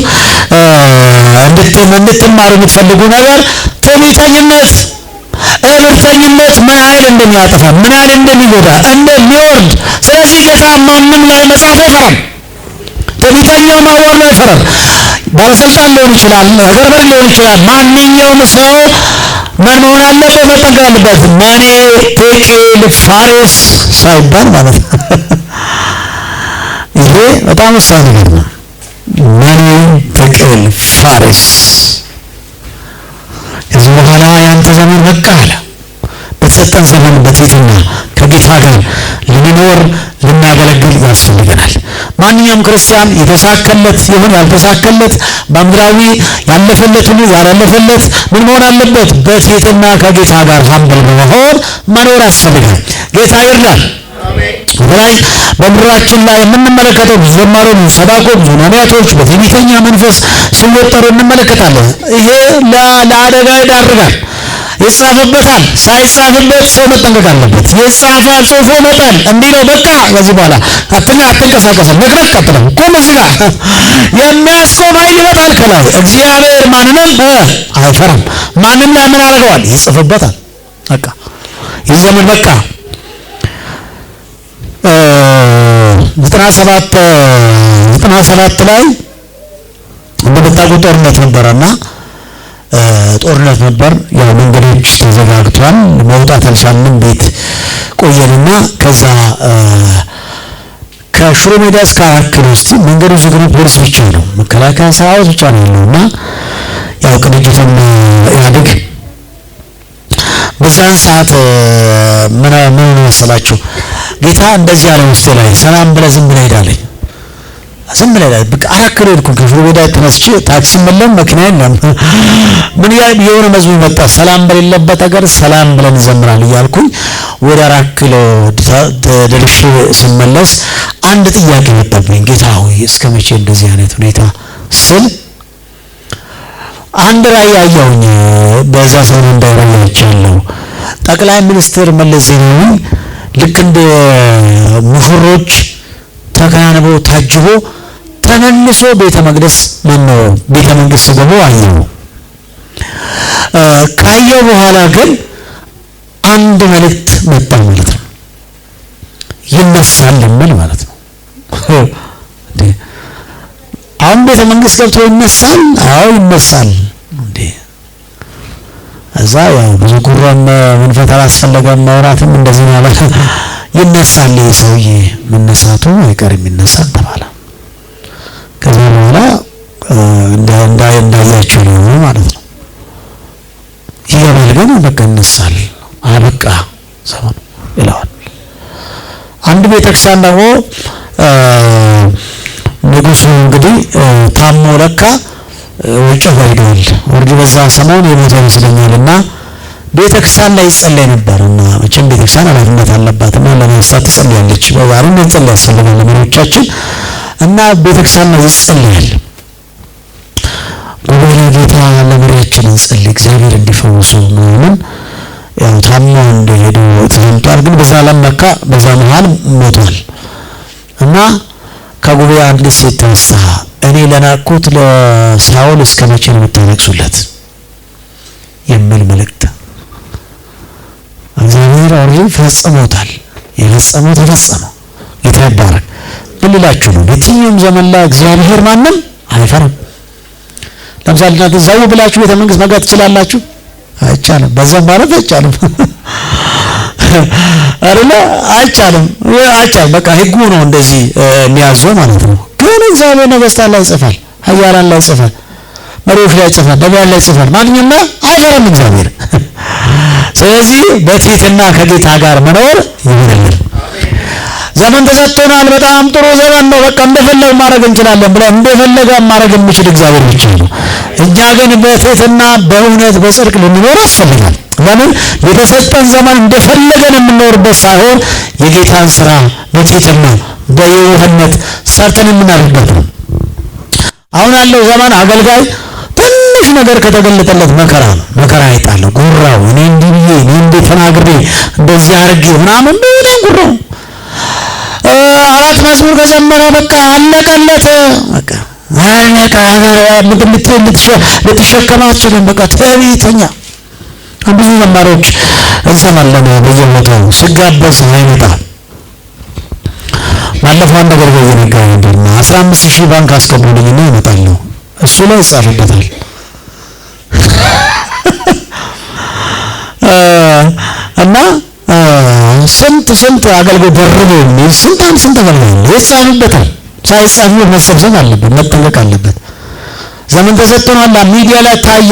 እንድትማሩ የምትፈልጉ ነገር ትዕቢተኝነት፣ እብሪተኝነት ምን ኃይል እንደሚያጠፋ ምን ኃይል እንደሚጎዳ እንደሚወርድ። ስለዚህ ጌታ ማንም ላይ መጻፍ አይፈራም። ትዕቢተኛው ማዋረድ አይፈራም። ባለስልጣን ሊሆን ይችላል፣ ገርበር ሊሆን ይችላል። ማንኛውም ሰው ምን መሆን አለበት? መጠንቀቅ አለበት። ማኔ ቴቄል ፋሬስ ሳይባል ማለት ነው። ይሄ በጣም ወሳኝ ነገር ነው። ማኔ ቴቄል ፋሬስ ከዚህ በኋላ ያንተ ዘመን በቃ አለ። በተሰጠን ዘመን በትህትና ከጌታ ጋር ልንኖር ልናገለግል ያስፈልገናል። ማንኛውም ክርስቲያን የተሳከለት ይሁን ያልተሳከለት በምድራዊ ያለፈለት ሁሉ ያላለፈለት ምን መሆን አለበት? በትህትና ከጌታ ጋር ሀምብል በመሆን መኖር ያስፈልጋል። ጌታ ይርዳል። በላይ በምድራችን ላይ የምንመለከተው ብዙ ዘማሪዎች፣ ብዙ ሰባኮች፣ ብዙ ነቢያቶች በትዕቢተኛ መንፈስ ሲወጠሩ እንመለከታለን። ይሄ ለአደጋ ይዳርጋል። ይጻፍበታል። ሳይጻፍበት ሰው መጠንቀቅ አለበት። ይጻፋል፣ ጽፎ መጣል እንዲህ ነው በቃ ከዚህ በኋላ አትንቀሳቀስም፣ ነግረህ ቀጥለው ቆም። እዚህ ጋር የሚያስቆም ኃይል ይመጣል ከላይ። እግዚአብሔር ማንንም አይፈራም። ማንም ላይ ምን ያደርገዋል? ይጽፍበታል። በቃ ይህ ዘመን በቃ 97 ላይ እንደምታውቁት ጦርነት ነበረና ጦርነት ነበር። ያው መንገዶች ተዘጋግቷል፣ መውጣት አልቻልንም። ቤት ቆየንና ከዛ ከሽሮ ሜዳ እስከ 4 ኪሎ ውስጥ መንገዱ ዝግ ነው። ፖሊስ ብቻ ነው፣ መከላከያ ሰራዊት ብቻ ነው ያለውና ያው ቅንጅትና ኢህአዴግ በዛን ሰዓት ምን መሰላችሁ ጌታ እንደዚህ ያለ ውስጤ ላይ ሰላም ብለህ ዝም ብለህ ሄዳለኝ። ዝም ብለህ ሄዳለኝ። በቃ 4 ኪሎ ሄድኩ። ከወዳ ተነስቼ ታክሲ መለም መኪና የለም። ምን ያህል የሆነ መዝሙር መጣ። ሰላም በሌለበት ሀገር ሰላም ብለን እንዘምራለን እያልኩኝ ወደ 4 ኪሎ ደርሼ ስመለስ አንድ ጥያቄ መጣብኝ። ጌታ ሆይ እስከ መቼ እንደዚህ አይነት ሁኔታ ስል አንድ ራእይ አየሁኝ። በዛ ሰሞን እንዳይራያቻለሁ ጠቅላይ ሚኒስትር መለስ ዜናዊ ልክ እንደ ሙሽሮች ተከናንቦ ታጅቦ ተመልሶ ቤተ መቅደስ ቤተ መንግስት ገቦ አየሁ። ካየሁ በኋላ ግን አንድ መልእክት መጣ ማለት ነው። ይነሳል የሚል ማለት ነው። አሁን ቤተ መንግስት ገብቶ ይነሳል? አዎ ይነሳል። እንዴ እዛ ያው ብዙ ጉራም መንፈስ አላስፈለገም ማውራትም እንደዚህ ማለት ይነሳል። ሰውዬ መነሳቱ አይቀርም ይነሳል ተባለ። ከዛ በኋላ እንዳያችሁ ነው ማለት ነው። ይገባል ግን በቃ ይነሳል አበቃ ሰውን ይላል። አንድ ቤተክርስቲያን ደግሞ ንጉሱ እንግዲህ ታሞ ለካ ውጭ ሄዷል። ወርድ በዛ ሰሞን የሞተ ይመስለኛልና ቤተክርስቲያን ላይ ይጸለይ ነበርና መቼም ቤተክርስቲያን ኃላፊነት አለባትና ለማንሳት ትጸልያለች። በዛሬም እንጸልይ ያስፈልጋል ለመሪዎቻችን እና ቤተክርስቲያን ላይ ይጸልያል። ጉባኤ ጌታ ለመሪያችን እንጸልይ እግዚአብሔር እንዲፈውሱ ምናምን ያው ታሞ እንደሄዱ ተሰምቷል። ግን በዛ ለካ በዛ መሃል ሞቷል እና ከጉባኤ አንድ ሴት ተነሳ። እኔ ለናቁት ለሳውል እስከ መቼ ነው የምታለቅሱለት የሚል መልእክት እግዚአብሔር አውሪ ፈጽሞታል። የፈጸመው ተፈጸመ። ጌታ ይባረክ። ብልላችሁ ነው በየትኛውም ዘመን ላይ እግዚአብሔር ማንም አይፈራም። ለምሳሌ እናንተ ዘው ብላችሁ ቤተ መንግስት መግባት ትችላላችሁ? አይቻልም። በዛም ማለት አይቻልም አይደለ? አይቻልም። በቃ ህጉ ነው እንደዚህ የሚያዘው ማለት ነው። ግን እግዚአብሔር ነገስታት ላይ ይጽፋል፣ ኃያላን ላይ ይጽፋል፣ መሪዎች ላይ ይጽፋል፣ ነቢያት ላይ ይጽፋል። ማንኛውም አይፈራም እግዚአብሔር። ስለዚህ በትህትና ከጌታ ጋር መኖር ይሆናል። ዘመን ተሰጥቶናል። በጣም ጥሩ ዘመን ነው። በቃ እንደፈለግ ማድረግ እንችላለን ብለን እንደፈለገ ማድረግ የሚችል እግዚአብሔር ብቻ ነው። እኛ ግን በትህትና በእውነት በጽድቅ ልንኖር ያስፈልጋል። ለምን የተሰጠን ዘመን እንደፈለገን የምንኖርበት ሳይሆን የጌታን ስራ በትህትና በየዋህነት ሰርተን የምናደርግበት ነው። አሁን ያለው ዘመን አገልጋይ ትንሽ ነገር ከተገለጠለት መከራ ነው። መከራ አይጣለው ጉራው እኔ እንዲህ ብዬ እኔ እንዲህ ተናግሬ እንደዚህ አድርጌ ምናምን በጣም ጉራው አራት መዝሙር ከዘመረ በቃ አለቀለት። በቃ ልትሸከማችሁ በቃ ትዕቢተኛ። ብዙ ዘማሪዎች እንሰማለን በየቦታው ሲጋበዝ አይመጣ። ባለፈው አንድ ነገር በየነገረኝ እንደና 15000 ባንክ አስገቡልኝና እመጣለሁ። እሱ ላይ ይጻፍበታል እና ስንት አገልግሎት ደርቦ ስንት አገልግሎት ይጻፍበታል። ሳይጻፍ መሰብሰብ አለበት፣ መጠንቀቅ አለበት። ዘመን ተሰጥቶናል። ሚዲያ ላይ ታየ፣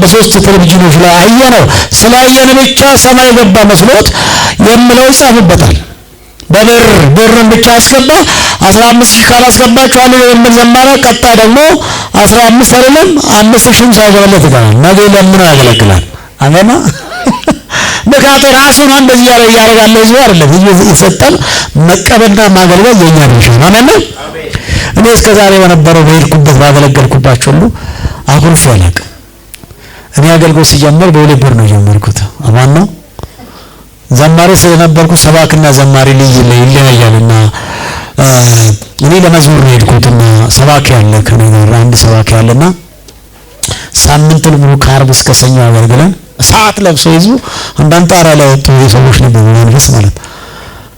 በሶስት ቴሌቪዥኖች ላይ አየነው። ስላየን ብቻ ሰማይ ገባ መስሎት የምለው ይጻፍበታል። ብርን ብቻ አስገባ 15000 ካላስገባችኋል የሚል ዘማራ ቀጣ ደግሞ 15 አይደለም 5000 ሳይገባለት ይቀራል። ነገ ለምን ያገለግላል? አሜን። ምክንያቱም ራሱን እንደዚህ ያደርጋል። ህዝቡ አይደለም ይሰጣል። መቀበልና ማገልገል የኛ ድርሻ ነው። አሜን። እኔ እስከዛሬ በነበረው በሄድኩበት ባገለገልኩባቸው ሁሉ አኩርፌ አላውቅም። እኔ አገልግሎት ሲጀምር በሁለት ብር ነው የጀመርኩት። አማን ነው። ዘማሪ ስለነበርኩ ሰባክና ዘማሪ ይለያያልና እኔ ለመዝሙር ነው የሄድኩትና ሰባኪ ያለ ከኔ ጋር አንድ ሰባኪ ያለና ሳምንቱን ሙሉ ከዓርብ እስከ ሰኞ አገልግለን ሰዓት ለብሶ ይዙ እንዳንጣራ ላይ ወጡ ሰዎች ነበር መንፈስ ማለት።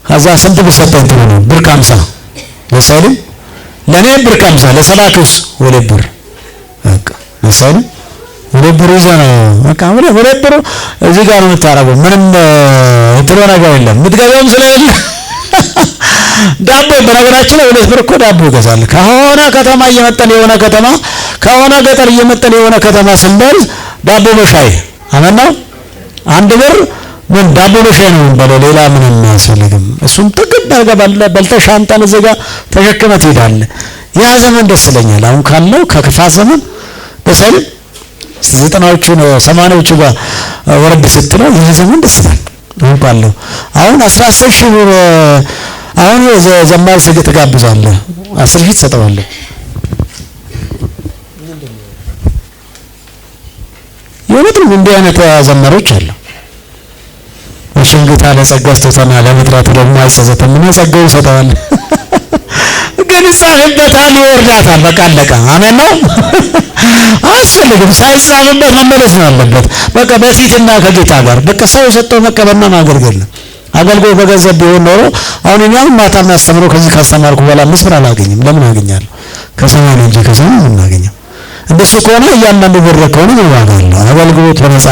ከዛ ስንት በሰጠን ጥሩ ነው ብር 50 ለሰይልም ለኔ ብር 50 ለሰባኪውስ 2 ብር በቃ ለሰይልም 2 ብር ይዘህ ነው በቃ 2 ብር እዚህ ጋር ነው የምታረገው። ምንም ጥሩ ነገር የለም። የምትገዛውም ስለሌለ ዳቦ በነገራችን ላይ 2 ብር እኮ ዳቦ ይገዛል። ከሆነ ከተማ እየመጣን የሆነ ከተማ ከሆነ ገጠር እየመጣን የሆነ ከተማ ስንደርስ ዳቦ በሻይ አመና 1 ብር ምን ዳቦ በሻይ ነው የምንበለው፣ ሌላ ምንም አያስፈልግም። እሱም ጥቅም በልተህ ሻንጣን እዚህ ጋር ተሸክመህ ትሄዳለህ። ያ ዘመን ደስ ይለኛል። አሁን ካለው ከክፋት ዘመን ደስ አይልም? ዘጠናዎቹ ነው 80ዎቹ ጋር ወረድ ስትለው ያ ዘመን ደስ ይላል። አሁን ካለው አሁን 10,000 ብር አሁን ዘማሪ ሰገጥ ተጋብዛለህ 10,000 ትሰጠዋለህ። የወጥም እንዲህ አይነት ዘማሪዎች አሉ። ወሽንግታ ለጸጋ ስጦታና ለመጥራት ደግሞ አይጸጸትም እና ጸጋውን ይሰጠዋል። ግን ይጻፍበታል፣ ይወርዳታል። በቃ አለቀ። አሜን ነው። አያስፈልግም። ሳይጻፍበት መመለስ ነው ያለበት። በቃ በፊትና ከጌታ ጋር በቃ ሰው የሰጠው መቀበልና ማገልገል ነው። አገልግሎት በገንዘብ ቢሆን ኖሮ አሁን እኛም ማታ የሚያስተምረው ከዚህ ካስተማርኩ በኋላ 5 ብር አላገኝም። ለምን አገኛለሁ? ከሰማይ ነው እንጂ ከሰማይ ምን እናገኘው? እንደሱ ከሆነ እያንዳንዱ ብር ከሆነ ምን ዋጋ አለው? አገልግሎት በነፃ።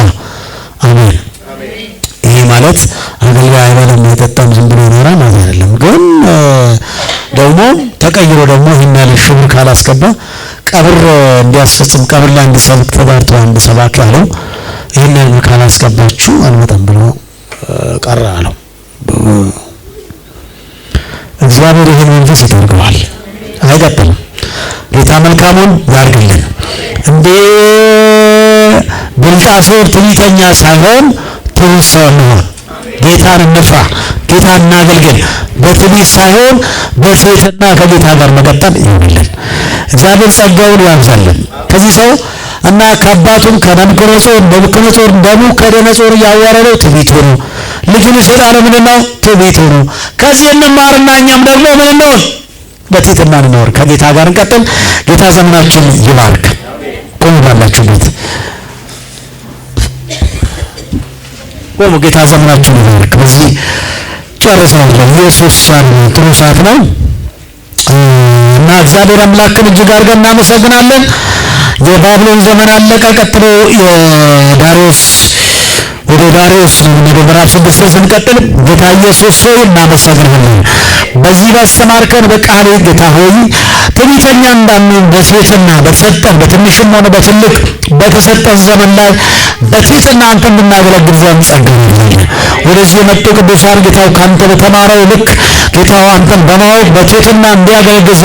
አሜን። ይሄ ማለት አገልጋይ አይበላም አይጠጣም ዝም ብሎ ይኖራል ማለት አይደለም። ግን ደግሞ ተቀይሮ ደግሞ ይሄን ያለ ሽብር ካላስገባ ቀብር እንዲያስፈጽም ቀብር ላይ እንዲሰብክ ተባርቶ አንድ ሰባኪ አለው ይሄን ያለ ካላስገባችሁ አልመጣም ብሎ ቀረ አለው። እግዚአብሔር ይሄን መንፈስ ይጠርገዋል። አይቀጥልም። ጌታ መልካሙን ያርግልን። እንዴ ብልጣሶር ትዕቢተኛ ሳይሆን ትሑት ሰው እንሆን። ጌታን እንፍራ፣ ጌታን እናገልግል። በትዕቢት ሳይሆን በትሕትና ከጌታ ጋር መቀጠል ይሆንልን። እግዚአብሔር ጸጋውን ያብዛልን። ከዚህ ሰው እና ከአባቱም ከናቡከደነፆር ናቡከደነፆር ያዋረደው ትዕቢቱ ነው። ልጁን የሰጠው ምንድን ነው? ትዕቢቱ ነው። ከዚህ እንማርና እኛም ደግሞ ምን እንሆን? በትሕትና እንኖር። ከጌታ ጋር እንቀጥል። ጌታ ዘመናችን ይባርክ። ቆሙ ባላችሁበት ቆሙ። ጌታ ዘመናችን ይባርክ። በዚህ ጨርሰናል። ኢየሱስ ጥሩ ሰዓት ነው እና እግዚአብሔር አምላክን እጅግ አድርገን እናመሰግናለን። የባቢሎን ዘመን አለቀ። ቀጥሎ የዳሪዮስ ወደ ዳሪዮስ ወደ ምዕራፍ 6 ስንቀጥል ጌታ ኢየሱስ ሆይ እናመሰግናለን። በዚህ ባስተማርከን በቃል ጌታ ሆይ ትዕቢተኛ እንዳንሆን በትሕትና በተሰጠን በትንሽም ሆነ በትልቅ በተሰጠን ዘመን ላይ በትሕትና አንተ እንድናገለግል ዘንድ ጸጋ ይሁንልን። ወደዚህ የመጡ ቅዱሳን ጌታው ካንተ በተማረው ልክ ጌታው አንተን በማወቅ በትሕትና እንዲያገለግል